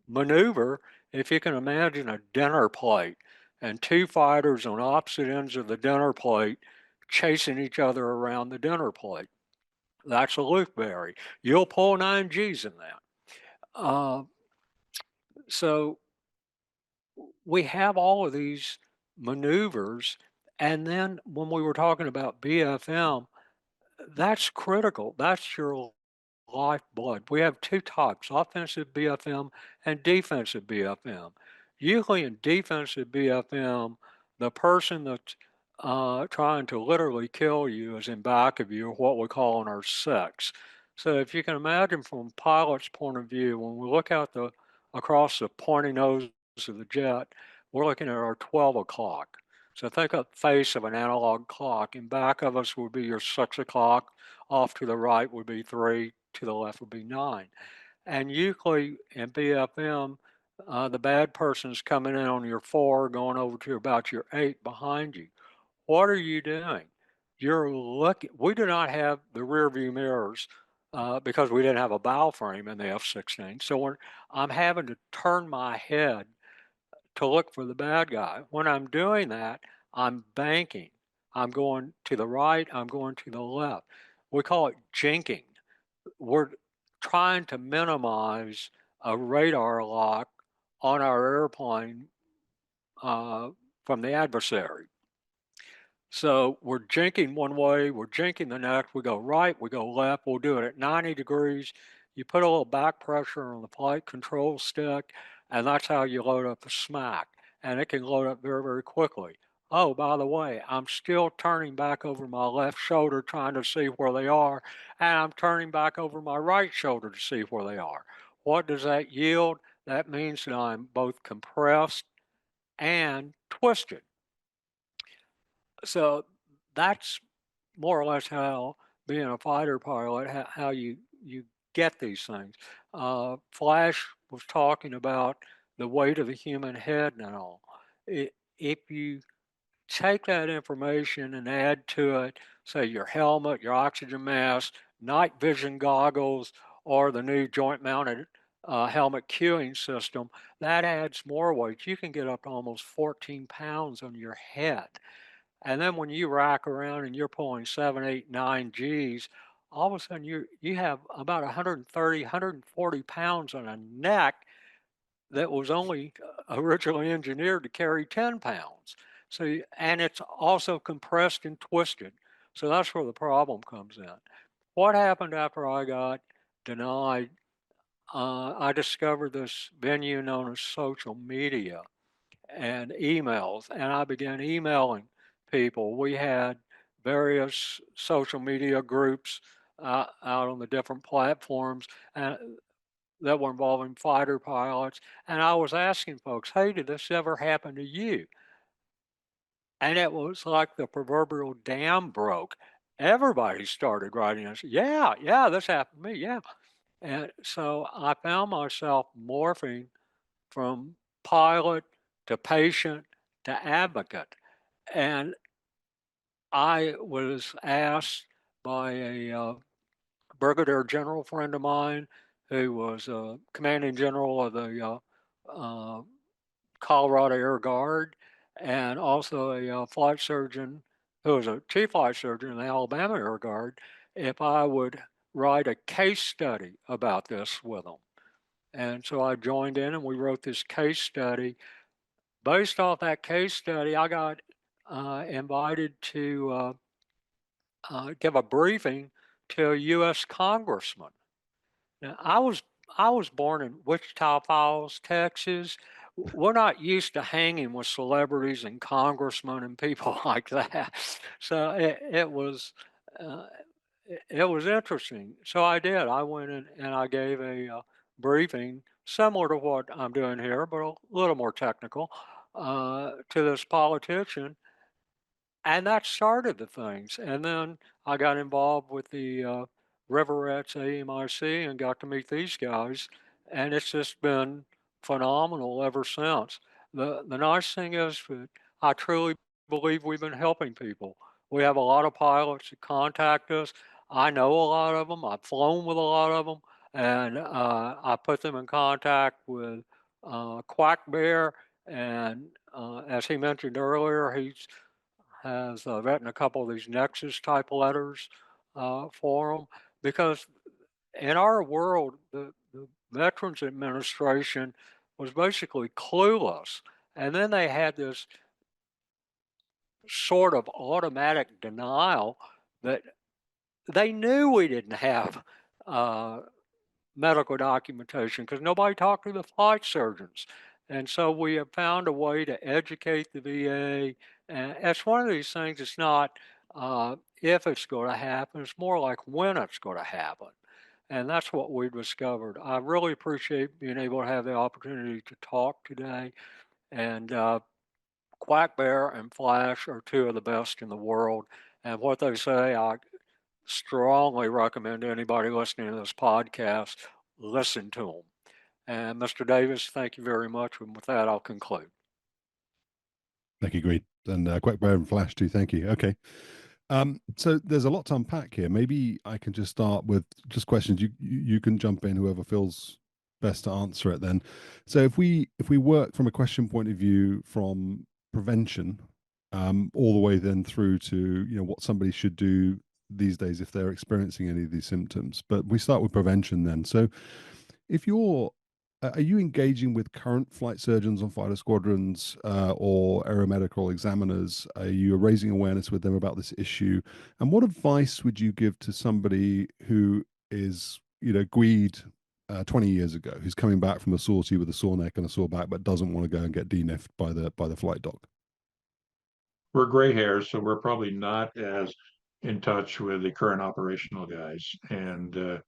maneuver. If you can imagine a dinner plate and 2 fighters on opposite ends of the dinner plate chasing each other around the dinner plate. That's a loopberry. You'll pull 9 Gs in that. So we have all of these maneuvers. And then when we were talking about BFM, that's critical. That's your lifeblood. We have 2 types, offensive BFM and defensive BFM. Usually in defensive BFM, the person that's trying to literally kill you is in back of you, or what we call in our six. So if you can imagine from a pilot's point of view, when we look out across the pointy nose of the jet, we're looking at our 12 o'clock. So think of the face of an analog clock. In back of us would be your 6 o'clock. Off to the right would be 3. To the left would be 9. And usually in BFM, the bad person's coming in on your 4, going over to about your 8 behind you. What are you doing? You're looking. We do not have the rear view mirrors because we didn't have a bow frame in the F-16. So I'm having to turn my head to look for the bad guy. When I'm doing that, I'm banking. I'm going to the right, I'm going to the left. We call it jinking. We're trying to minimize a radar lock on our airplane from the adversary. So we're jinking one way, we're jinking the next, we go right, we go left, we'll do it at 90 degrees. You put a little back pressure on the flight control stick, and that's how you load up the smack. And it can load up very, very quickly. Oh, by the way, I'm still turning back over my left shoulder trying to see where they are, and I'm turning back over my right shoulder to see where they are. What does that yield? That means that I'm both compressed and twisted. So that's more or less how being a fighter pilot, how you you get these things. Flash was talking about the weight of the human head and all. If you take that information and add to it, say your helmet, your oxygen mask, night vision goggles, or the new joint mounted helmet cueing system, that adds more weight. You can get up to almost 14 pounds on your head. And then when you rack around and you're pulling 7, 8, 9 Gs, all of a sudden you have about 130, 140 pounds on a neck that was only originally engineered to carry 10 pounds. So, and it's also compressed and twisted. So that's where the problem comes in. What happened after I got denied? I discovered this venue known as social media and emails, and I began emailing people. We had various social media groups out on the different platforms, and that were involving fighter pilots. And I was asking folks, hey, did this ever happen to you? And it was like the proverbial dam broke. Everybody started writing us, yeah, this happened to me, yeah. And so I found myself morphing from pilot to patient to advocate. And I was asked by a brigadier general friend of mine who was commanding general of the Colorado Air Guard and also a flight surgeon who was a chief flight surgeon in the Alabama Air Guard, if I would write a case study about this with them. And so I joined in and we wrote this case study. Based off that case study, I got invited to give a briefing to a U.S. congressman. Now, I was born in Wichita Falls, Texas. We're not used to hanging with celebrities and congressmen and people like that. So uh, it was interesting. So I did. I went in and I gave a briefing similar to what I'm doing here, but a little more technical to this politician, and that started the things. And then I got involved with the Riverettes AMIC and got to meet these guys, and it's just been phenomenal ever since. The nice thing is that I truly believe we've been helping people. We have a lot of pilots that contact us. I know a lot of them. I've flown with a lot of them, and I put them in contact with Quackbear. And as he mentioned earlier, he's has written a couple of these Nexus type letters for them, because in our world, the Veterans Administration was basically clueless. And then they had this sort of automatic denial that they knew we didn't have medical documentation because nobody talked to the flight surgeons. And so we have found a way to educate the VA. And it's one of these things, it's not if it's going to happen, it's more like when it's going to happen. And that's what we've discovered. I really appreciate being able to have the opportunity to talk today. And Quackbear and Flash are two of the best in the world. And what they say, I strongly recommend anybody listening to this podcast listen to them. And Mr. Davis, thank you very much. And with that, I'll conclude. Thank you, Gweed. And Quackbear and Flash too. Thank you. Okay. So there's a lot to unpack here. Maybe I can just start with just questions. You can jump in, whoever feels best to answer it then. So if we work from a question point of view from prevention, all the way then through to what somebody should do these days if they're experiencing any of these symptoms. But we start with prevention then. So if you're are you engaging with current flight surgeons on fighter squadrons or aeromedical examiners? Are you raising awareness with them about this issue? And what advice would you give to somebody who is, Gweed 20 years ago, who's coming back from a sortie with a sore neck and a sore back, but doesn't want to go and get DNIF'd by the flight doc? We're gray hairs, so we're probably not as in touch with the current operational guys. And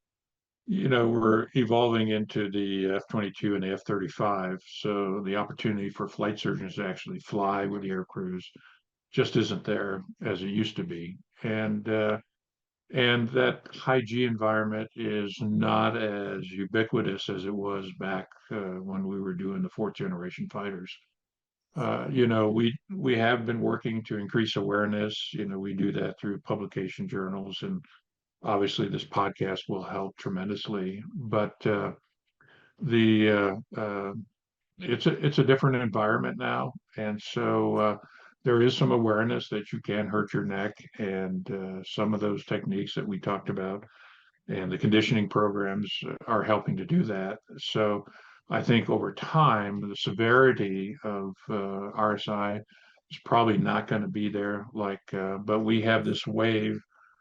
we're evolving into the F-22 and the F-35. So the opportunity for flight surgeons to actually fly with the air crews just isn't there as it used to be. And And that high G environment is not as ubiquitous as it was back when we were doing the fourth generation fighters. We have been working to increase awareness. We do that through publication journals, and obviously this podcast will help tremendously. But the it's a different environment now, and so there is some awareness that you can hurt your neck, and some of those techniques that we talked about and the conditioning programs are helping to do that. So I think over time, the severity of RSI is probably not going to be there. But we have this wave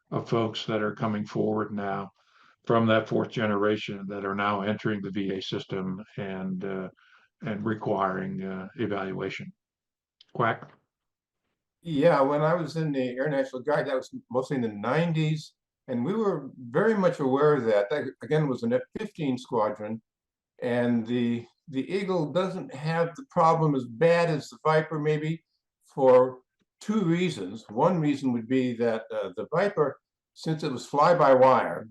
of folks that are coming forward now from that fourth generation that are now entering the VA system and requiring evaluation. Quack. Yeah, when I was in the Air National Guard, that was mostly in the 90s, and we were very much aware of that. That again was an F-15 squadron, and the Eagle doesn't have the problem as bad as the Viper, maybe for two reasons. One reason would be that the Viper, since it was fly-by-wire,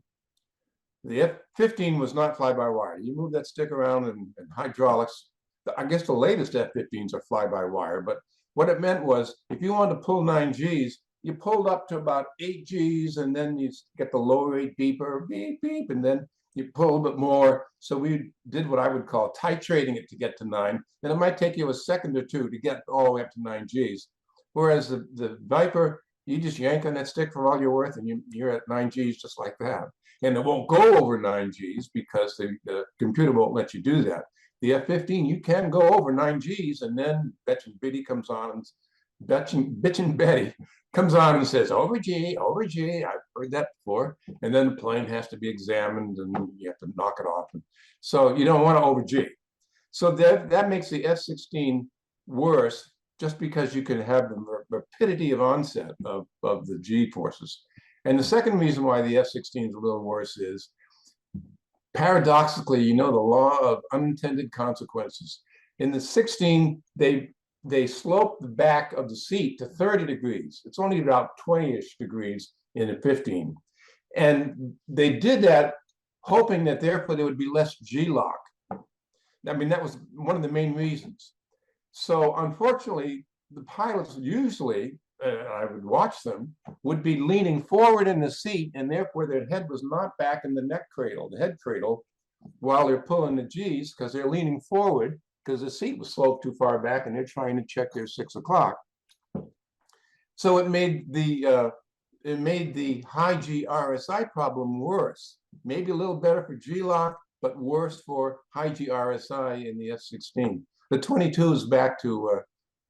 the F-15 was not fly-by-wire. You move that stick around and hydraulics. I guess the latest F-15s are fly-by-wire, but what it meant was if you wanted to pull 9Gs, you pulled up to about 8Gs, and then you get the low rate beeper, beep, beep, and then you pull a bit more. So we did what I would call titrating it to get to 9. And it might take you a second or two to get all the way up to 9Gs. Whereas the Viper, you just yank on that stick for all you're worth, and you're at 9Gs just like that. And it won't go over 9Gs because the computer won't let you do that. The F-15, you can go over 9Gs, and then Bitchin' Betty comes on, and Bitchin' Betty comes on and says, over G, I've heard that before. And then the plane has to be examined, and you have to knock it off. So you don't want to over G. So that makes the F-16 worse, just because you can have the rapidity of onset of the G forces. And the second reason why the F-16 is a little worse is, paradoxically, the law of unintended consequences. In the 16, they sloped the back of the seat to 30 degrees. It's only about 20-ish degrees in the 15. And they did that hoping that therefore there would be less G-lock. I mean, that was one of the main reasons. So unfortunately, the pilots usually, I would watch them, would be leaning forward in the seat, and therefore their head was not back in the neck cradle, the head cradle, while they're pulling the Gs, because they're leaning forward because the seat was sloped too far back and they're trying to check their 6 o'clock. So it made the high G RSI problem worse. Maybe a little better for G-lock, but worse for high G RSI in the F-16. The 22 is back to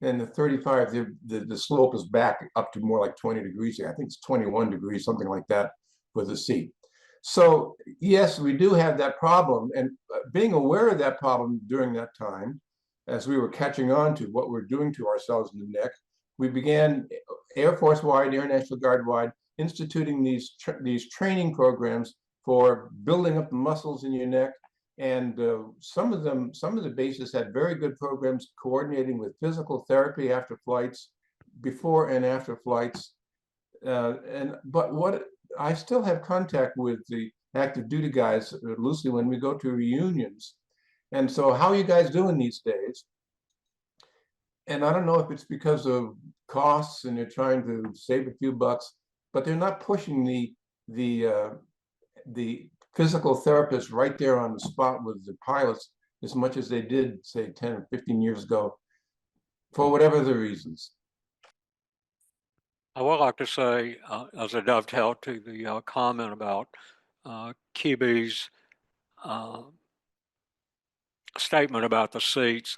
and the 35, the slope is back up to more like 20 degrees. I think it's 21 degrees, something like that, for the seat. So yes, we do have that problem. And being aware of that problem during that time, as we were catching on to what we're doing to ourselves in the neck, we began Air Force-wide, Air National Guard-wide, instituting these training programs for building up the muscles in your neck. And some of the bases had very good programs coordinating with physical therapy after flights, before and after flights. But what I still have contact with the active duty guys loosely when we go to reunions. And so, how are you guys doing these days? And I don't know if it's because of costs and they're trying to save a few bucks, but they're not pushing the physical therapists right there on the spot with the pilots as much as they did, say, 10 or 15 years ago, for whatever the reasons. I would like to say, as a dovetail to the comment about QB's statement about the seats,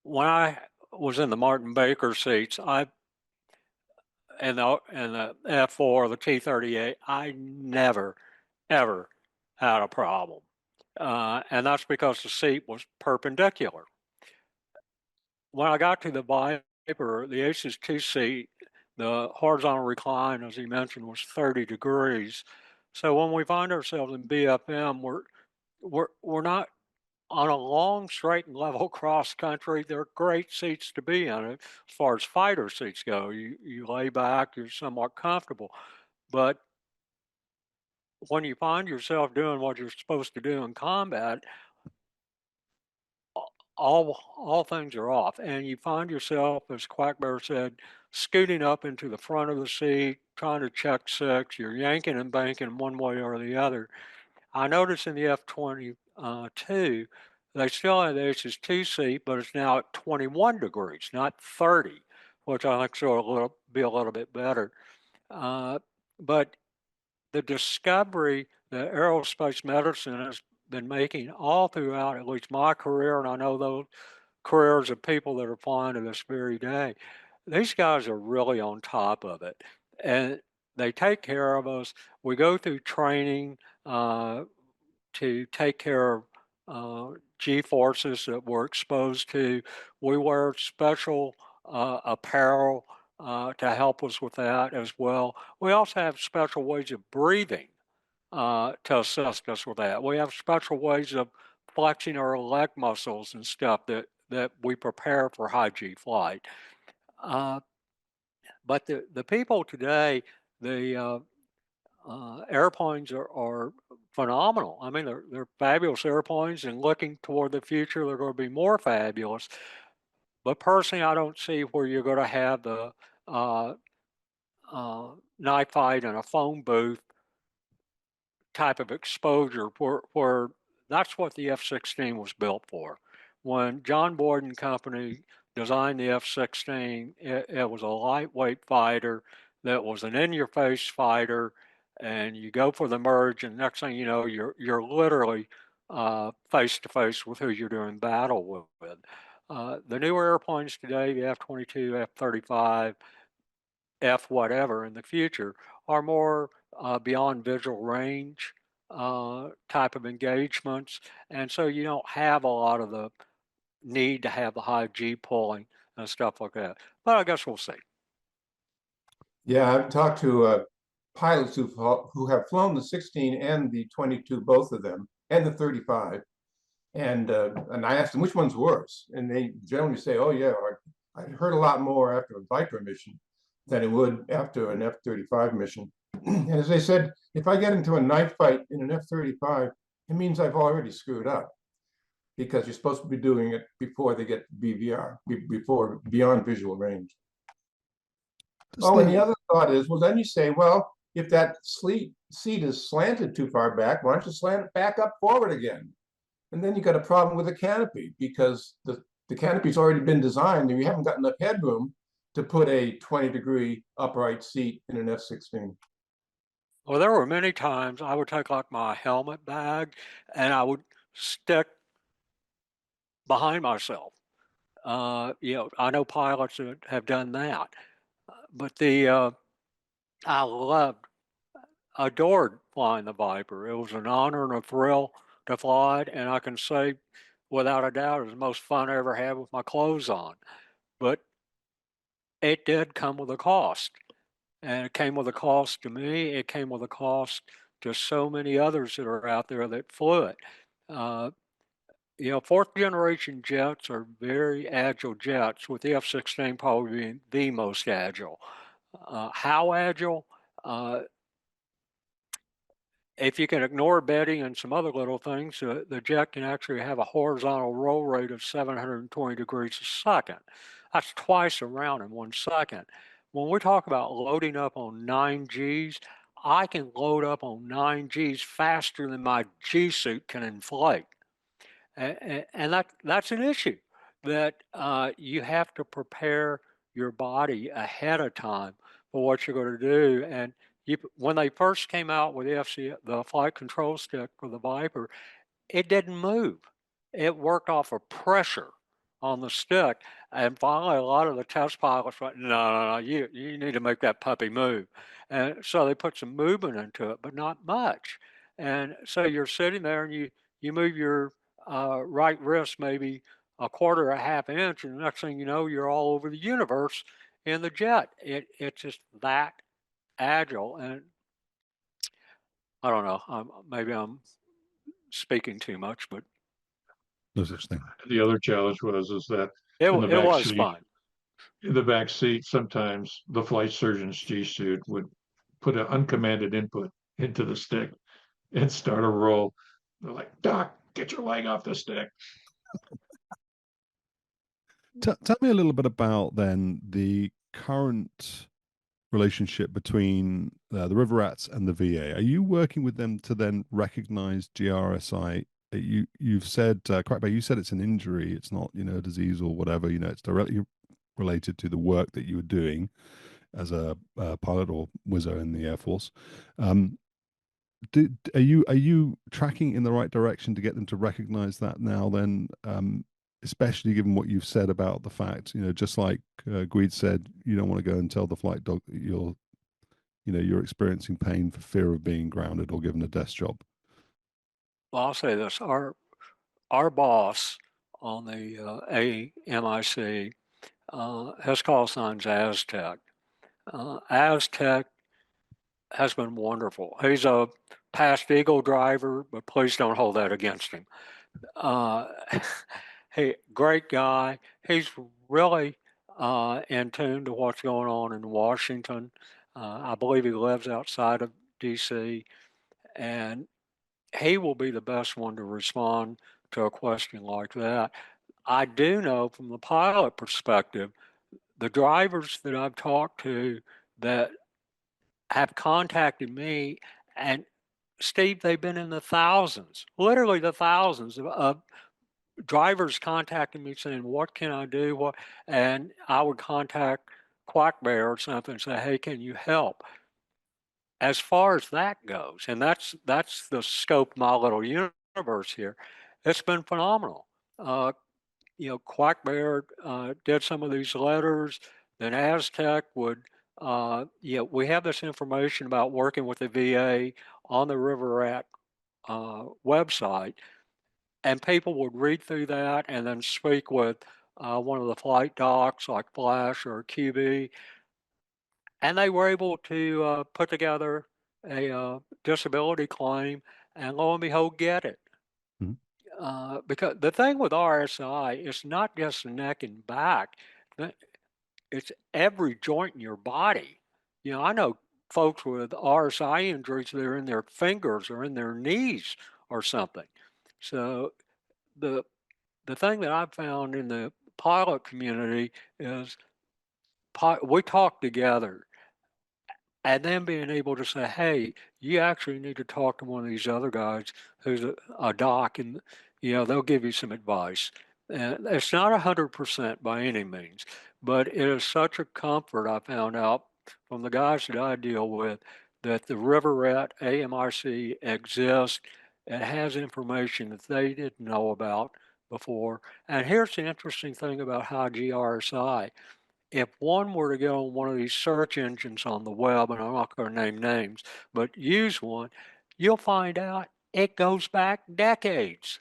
when I was in the Martin Baker seats, and the F4, the T-38, I never, ever had a problem. And that's because the seat was perpendicular. When I got to the Viper, the Aces 2 seat, the horizontal recline, as he mentioned, was 30 degrees. So when we find ourselves in BFM, we're not on a long, straight and level cross country, they're great seats to be in. As far as fighter seats go, you lay back, you're somewhat comfortable. But when you find yourself doing what you're supposed to do in combat, all things are off, and you find yourself, as Quackbear said, scooting up into the front of the seat, trying to check six. You're yanking and banking one way or the other. I noticed in the F-22, they still have the HS2 seat, but it's now at 21 degrees, not 30, which I think will be a little bit better. But the discovery that aerospace medicine has been making all throughout at least my career, and I know those careers of people that are flying to this very day, these guys are really on top of it. And they take care of us. We go through training to take care of G-forces that we're exposed to. We wear special apparel to help us with that as well. We also have special ways of breathing to assist us with that. We have special ways of flexing our leg muscles and stuff that we prepare for high G flight. But the people today, the airplanes are phenomenal. I mean, they're fabulous airplanes, and looking toward the future, they're going to be more fabulous. But personally, I don't see where you're going to have the night fight in a phone booth type of exposure where that's what the F-16 was built for. When John Boyd and company designed the F-16, it was a lightweight fighter that was an in-your-face fighter, and you go for the merge, and next thing you know, you're literally face to face with who you're doing battle with. The newer airplanes today, the F-22, F-35, F whatever in the future, are more beyond visual range type of engagements, and so you don't have a lot of the need to have the high G pulling and stuff like that. But I guess we'll see. Yeah, I've talked to pilots who have flown the 16 and the 22, both of them, and the 35. And I asked them which one's worse, and they generally say, "Oh yeah, I heard a lot more after a Viper mission than it would after an F-35 mission." And as they said, if I get into a knife fight in an F-35, it means I've already screwed up because you're supposed to be doing it before they get BVR, before beyond visual range. Oh, and the other thought is, well, then you say, well, if that seat is slanted too far back, why don't you slant it back up forward again? And then you got a problem with the canopy because the canopy's already been designed and you haven't got enough headroom to put a 20-degree upright seat in an F-16. Well, there were many times I would take like my helmet bag and I would stick behind myself. I know pilots that have done that, but I adored flying the Viper. It was an honor and a thrill to fly it, and I can say without a doubt it was the most fun I ever had with my clothes on. But it did come with a cost, and it came with a cost to me. It came with a cost to so many others that are out there that flew it. Fourth generation jets are very agile jets, with the F-16 probably being the most agile. How agile? If you can ignore bedding and some other little things, the jet can actually have a horizontal roll rate of 720 degrees a second. That's twice around in 1 second. When we talk about loading up on 9Gs, I can load up on 9Gs faster than my G suit can inflate. And that's an issue that you have to prepare your body ahead of time for what you're going to do. And when they first came out with the flight control stick for the Viper, it didn't move. It worked off of pressure on the stick. And finally, a lot of the test pilots went, no, you need to make that puppy move. And so they put some movement into it, but not much. And so you're sitting there and you move your right wrist maybe a quarter, a half inch, and the next thing you know, you're all over the universe in the jet. It's just that agile. And I don't know, maybe I'm speaking too much, but No such thing. The other challenge is that It in the it back was seat, fun. sometimes the flight surgeon's G suit would put an uncommanded input into the stick and start a roll. They're like, Doc, get your leg off the stick. Tell me a little bit about then the current relationship between the River Rats and the VA. Are you working with them to then recognize GRSI? You've said Quackbear, you said it's an injury, it's not, a disease or whatever. It's directly related to the work that you were doing as a pilot or whizzer in the Air Force. Are you tracking in the right direction to get them to recognize that now? Then, especially given what you've said about the fact, just like Gweed said, you don't want to go and tell the flight dog that you're experiencing pain for fear of being grounded or given a desk job. Well, I'll say this: our boss on the AMIC has call signs Aztec. Aztec has been wonderful. He's a past Eagle driver, but please don't hold that against him. Hey, great guy. He's really in tune to what's going on in Washington. I believe he lives outside of DC, and he will be the best one to respond to a question like that. I do know from the pilot perspective, the drivers that I've talked to that have contacted me, and Steve, they've been in the thousands, literally the thousands of drivers contacting me saying, what can I do? What? And I would contact Quackbear or something and say, hey, can you help? As far as that goes, and that's the scope of my little universe here, it's been phenomenal. Quackbear did some of these letters, then Aztec would, we have this information about working with the VA on the River Rat website, and people would read through that and then speak with one of the flight docs like Flash or QB, and they were able to put together a disability claim, and lo and behold, get it. Because the thing with RSI is not just the neck and back, it's every joint in your body. I know folks with RSI injuries that are in their fingers or in their knees or something. So the thing that I've found in the pilot community is we talk together, and then being able to say, hey, you actually need to talk to one of these other guys who's a doc, and they'll give you some advice. And it's not 100% by any means, but it is such a comfort, I found out from the guys that I deal with, that the River Rat AMRC exists. It has information that they didn't know about before. And here's the interesting thing about Hi G RSI. If one were to go on one of these search engines on the web, and I'm not going to name names, but use one, you'll find out it goes back decades.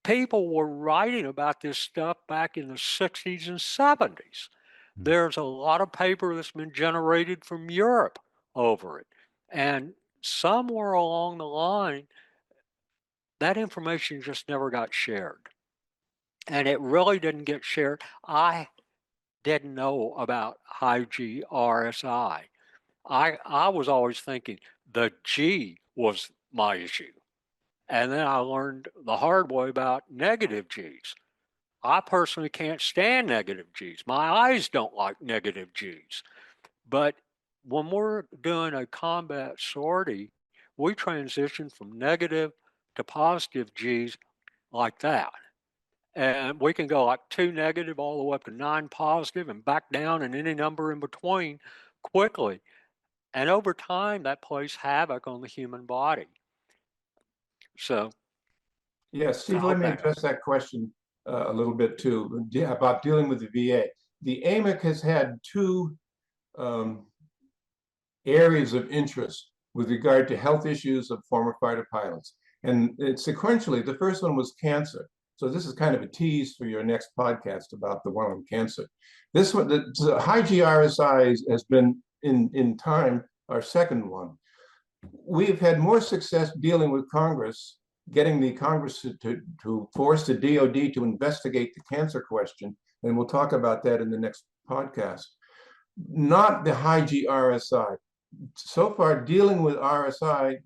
People were writing about this stuff back in the 60s and 70s. There's a lot of paper that's been generated from Europe over it. And somewhere along the line, that information just never got shared. And it really didn't get shared. I didn't know about Hi G RSI. I was always thinking the G was my issue. And then I learned the hard way about negative G's. I personally can't stand negative G's. My eyes don't like negative G's. But when we're doing a combat sortie, we transition from negative to positive G's like that. And we can go like 2 negative all the way up to 9 positive and back down and any number in between quickly. And over time, that plays havoc on the human body. So, Yes, Steve, let me address that question a little bit too, about dealing with the VA. The AMIC has had two areas of interest with regard to health issues of former fighter pilots. And sequentially, the first one was cancer. So this is kind of a tease for your next podcast about the one on cancer. This one, the Hi G RSI has been in time our second one. We've had more success dealing with Congress getting the Congress to force the DOD to investigate the cancer question, and we'll talk about that in the next podcast. Not the Hi G RSI. So far, dealing with RSI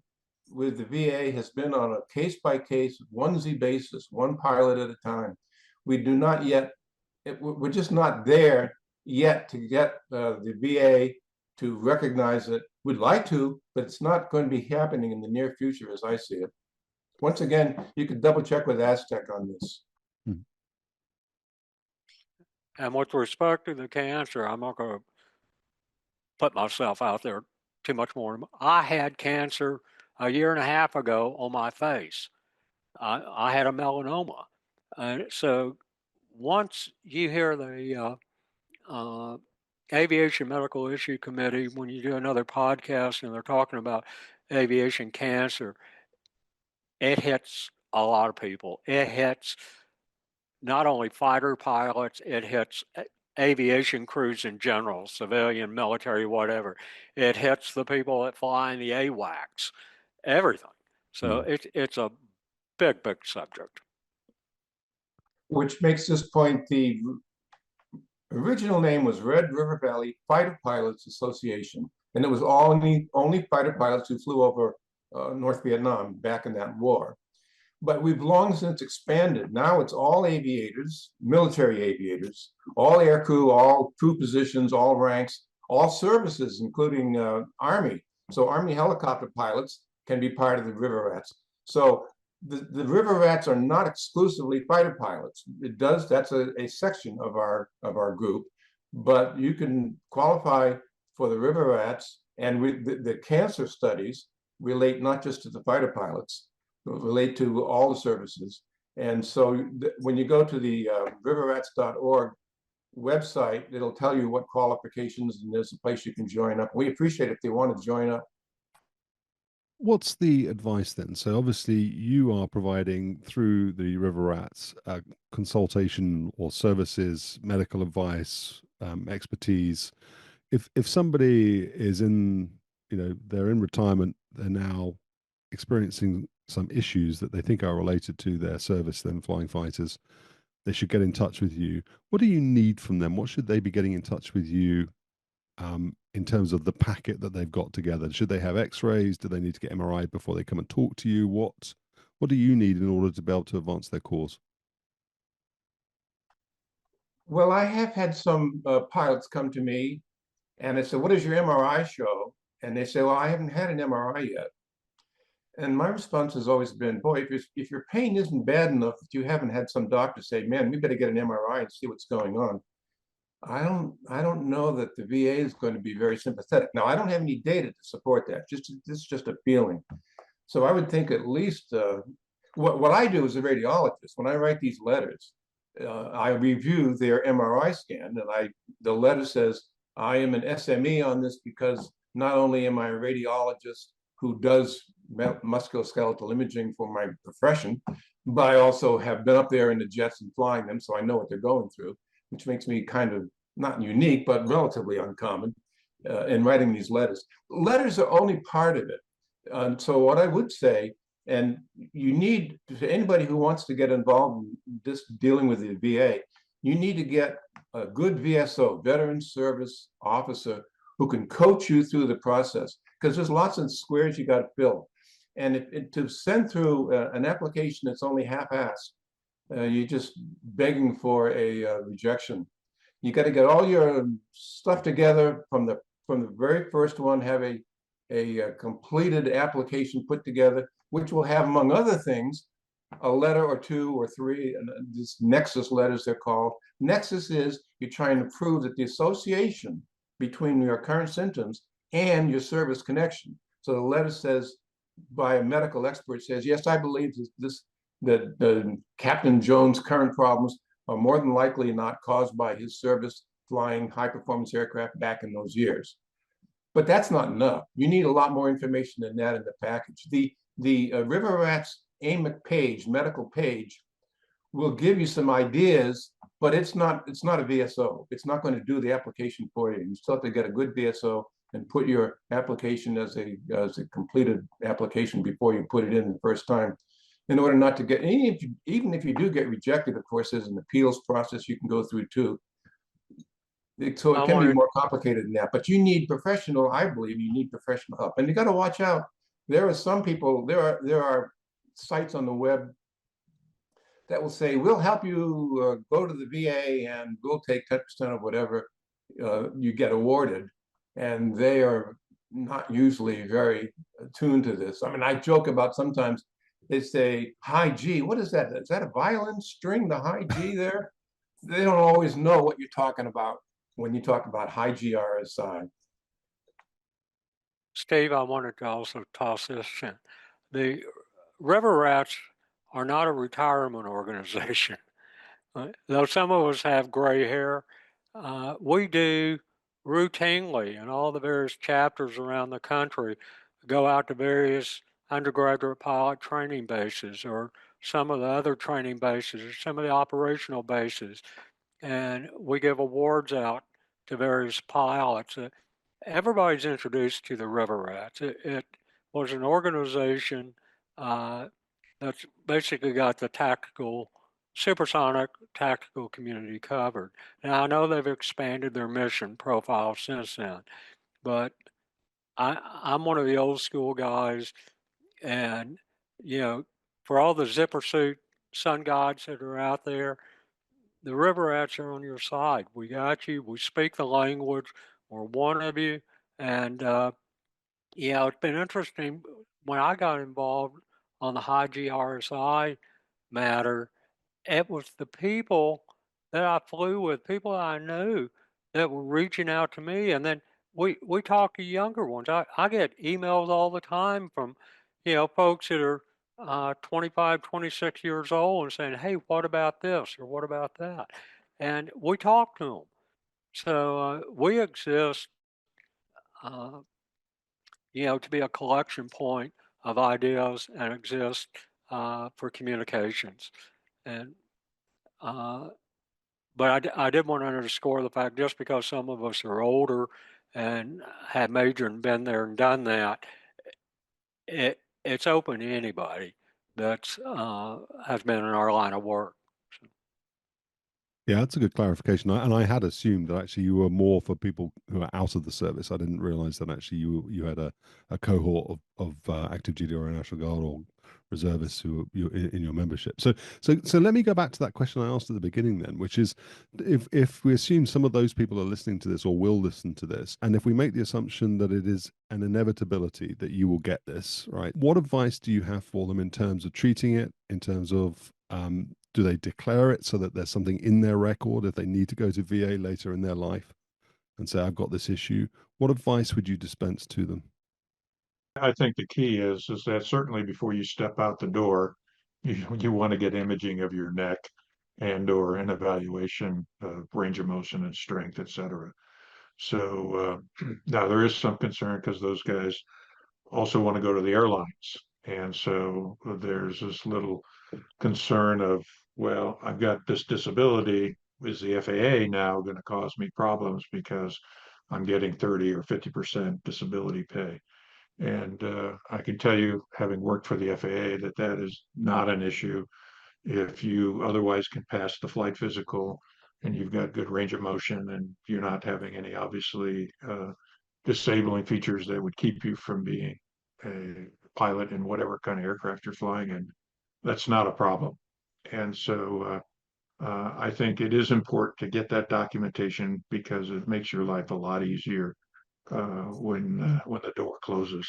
with the VA has been on a case-by-case, onesie basis, one pilot at a time. We do not yet, we're just not there yet to get the VA to recognize it. We'd like to, but it's not going to be happening in the near future as I see it. Once again, you could double check with Aztec on this. And with respect to the cancer, I'm not going to put myself out there too much more. I had cancer a year and a half ago on my face. I had a melanoma. So once you hear the Aviation Medical Issue Committee, when you do another podcast and they're talking about aviation cancer, it hits a lot of people. It hits not only fighter pilots, it hits aviation crews in general, civilian, military, whatever. It hits the people that fly in the AWACS, everything. So it's a big, big subject. Which makes this point, the original name was Red River Valley Fighter Pilots Association, and it was only fighter pilots who flew over North Vietnam back in that war. But we've long since expanded. Now it's all aviators, military aviators, all air crew, all crew positions, all ranks, all services, including Army. So Army helicopter pilots can be part of the River Rats. So the River Rats are not exclusively fighter pilots. That's a section of our group, but you can qualify for the River Rats, and the cancer studies relate not just to the fighter pilots, relate to all the services. And so when you go to the riverrats.org website, it'll tell you what qualifications, and there's a place you can join up. We appreciate it if they want to join up. What's the advice then? So obviously you are providing through the River Rats consultation or services, medical advice, expertise. If somebody is in, they're in retirement, they're now experiencing some issues that they think are related to their service, them flying fighters, they should get in touch with you. What do you need from them? What should they be getting in touch with you in terms of the packet that they've got together? Should they have x-rays? Do they need to get MRI before they come and talk to you? What do you need in order to be able to advance their cause? Well, I have had some pilots come to me and I said, what does your MRI show? And they say, well, I haven't had an MRI yet. And my response has always been, boy, if your pain isn't bad enough that you haven't had some doctor say, man, we better get an MRI and see what's going on, I don't know that the VA is going to be very sympathetic. Now, I don't have any data to support that. This is just a feeling. So I would think at least what I do as a radiologist, when I write these letters, I review their MRI scan, and the letter says, I am an SME on this because not only am I a radiologist who does musculoskeletal imaging for my profession, but I also have been up there in the jets and flying them, so I know what they're going through, which makes me kind of not unique, but relatively uncommon in writing these letters. Letters are only part of it. So what I would say, and you need, to anybody who wants to get involved in this dealing with the VA, you need to get a good VSO, veteran service officer, who can coach you through the process, because there's lots of squares you got to fill. And to send through an application that's only half-assed, you're just begging for a rejection. You got to get all your stuff together from the very first one, have a completed application put together, which will have, among other things, a letter or two or three, and these nexus letters they're called. Nexus is you're trying to prove that the association between your current symptoms and your service connection. So the letter says, by a medical expert, says, yes, I believe that Captain Jones' current problems are more than likely not caused by his service flying high-performance aircraft back in those years. But that's not enough. You need a lot more information than that in the package. The River Rats AMIC page, medical page, will give you some ideas, but it's not a VSO. It's not going to do the application for you. You still have to get a good VSO and put your application as a completed application before you put it in the first time. in order not to get, even if you do get rejected, of course, there's an appeals process you can go through too. So I it can be wanted, more complicated than that, but you need professional, I believe you need professional help. And you got to watch out. There are some people, there are sites on the web that will say, we'll help you go to the VA and we'll take 10% of whatever you get awarded. And they are not usually very attuned to this. I mean, I joke about sometimes they say, high G, what is that? Is that a violin string, the high G there? They don't always know what you're talking about when you talk about high G RSI. Steve, I wanted to also toss this in. The River Rats are not a retirement organization. Though some of us have gray hair, we do routinely in all the various chapters around the country go out to various undergraduate pilot training bases or some of the other training bases or some of the operational bases. And we give awards out to various pilots. Everybody's introduced to the River Rats. It was an organization that's basically got the tactical, supersonic tactical community covered. Now, I know they've expanded their mission profile since then, but I'm one of the old school guys, and, you know, for all the zipper suit sun gods that are out there, the River Rats are on your side. We got you. We speak the language. We're one of you. And, yeah, it's been interesting. When I got involved on the Hi G RSI matter, it was the people that I flew with, people I knew that were reaching out to me. And then we talk to younger ones. I get emails all the time from, folks that are 25, 26 years old and saying, hey, what about this or what about that? And we talk to them. So we exist, uh, to be a collection point of ideas and exist for communications. And but I did want to underscore the fact just because some of us are older and have majored and been there and done that, it's open to anybody that's has been in our line of work. Yeah, that's a good clarification. And I had assumed that actually you were more for people who are out of the service. I didn't realize that actually you had a cohort of active duty or National Guard or reservists who you in your membership. So let me go back to that question I asked at the beginning then, which is if we assume some of those people are listening to this or will listen to this, and if we make the assumption that it is an inevitability that you will get this, right? What advice do you have for them in terms of treating it, in terms of do they declare it so that there's something in their record if they need to go to VA later in their life and say, I've got this issue? What advice would you dispense to them? I think the key is that certainly before you step out the door, you want to get imaging of your neck and or an evaluation of range of motion and strength, et cetera. So now there is some concern because those guys also want to go to the airlines. And so there's this little concern of, well, I've got this disability. Is the FAA now going to cause me problems because I'm getting 30 or 50% disability pay? And I can tell you, having worked for the FAA, that is not an issue if you otherwise can pass the flight physical and you've got good range of motion and you're not having any obviously disabling features that would keep you from being a pilot in whatever kind of aircraft you're flying in. That's not a problem. And so I think it is important to get that documentation because it makes your life a lot easier when the door closes.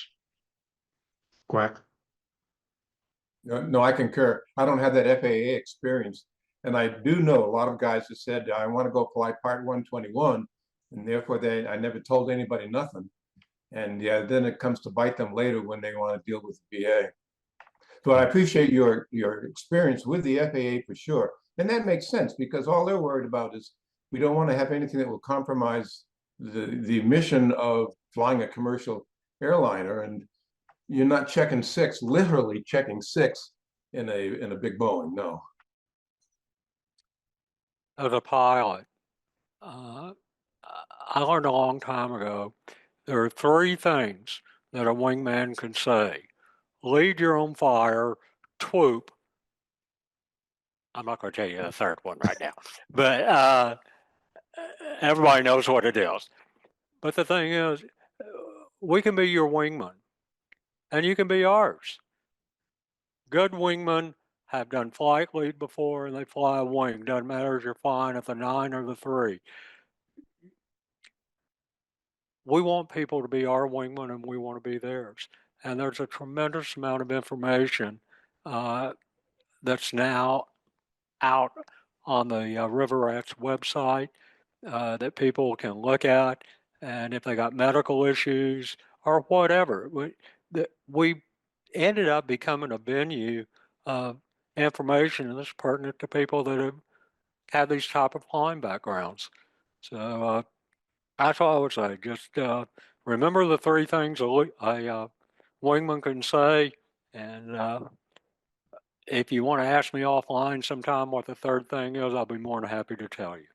Quack. No, I concur. I don't have that FAA experience. And I do know a lot of guys who said, I want to go fly Part 121. And therefore, I never told anybody nothing. And yeah, then it comes to bite them later when they want to deal with the VA. So I appreciate your experience with the FAA for sure. And that makes sense because all they're worried about is we don't want to have anything that will compromise the mission of flying a commercial airliner. And you're not checking six, literally checking six in a big Boeing. No. As a pilot, I learned a long time ago, there are three things that a wingman can say: lead your own fire, TWOOP. I'm not going to tell you the third one right now, but everybody knows what it is. But the thing is, we can be your wingman, and you can be ours. Good wingmen have done flight lead before, and they fly a wing. Doesn't matter if you're flying at the 9 or the 3. We want people to be our wingman, and we want to be theirs. And there's a tremendous amount of information that's now out on the River Rats website that people can look at. And if they got medical issues or whatever, we ended up becoming a venue of information that's pertinent to people that have these type of flying backgrounds. So that's all I would say. Just remember the 3 things a wingman can say, and if you want to ask me offline sometime what the third thing is, I'll be more than happy to tell you.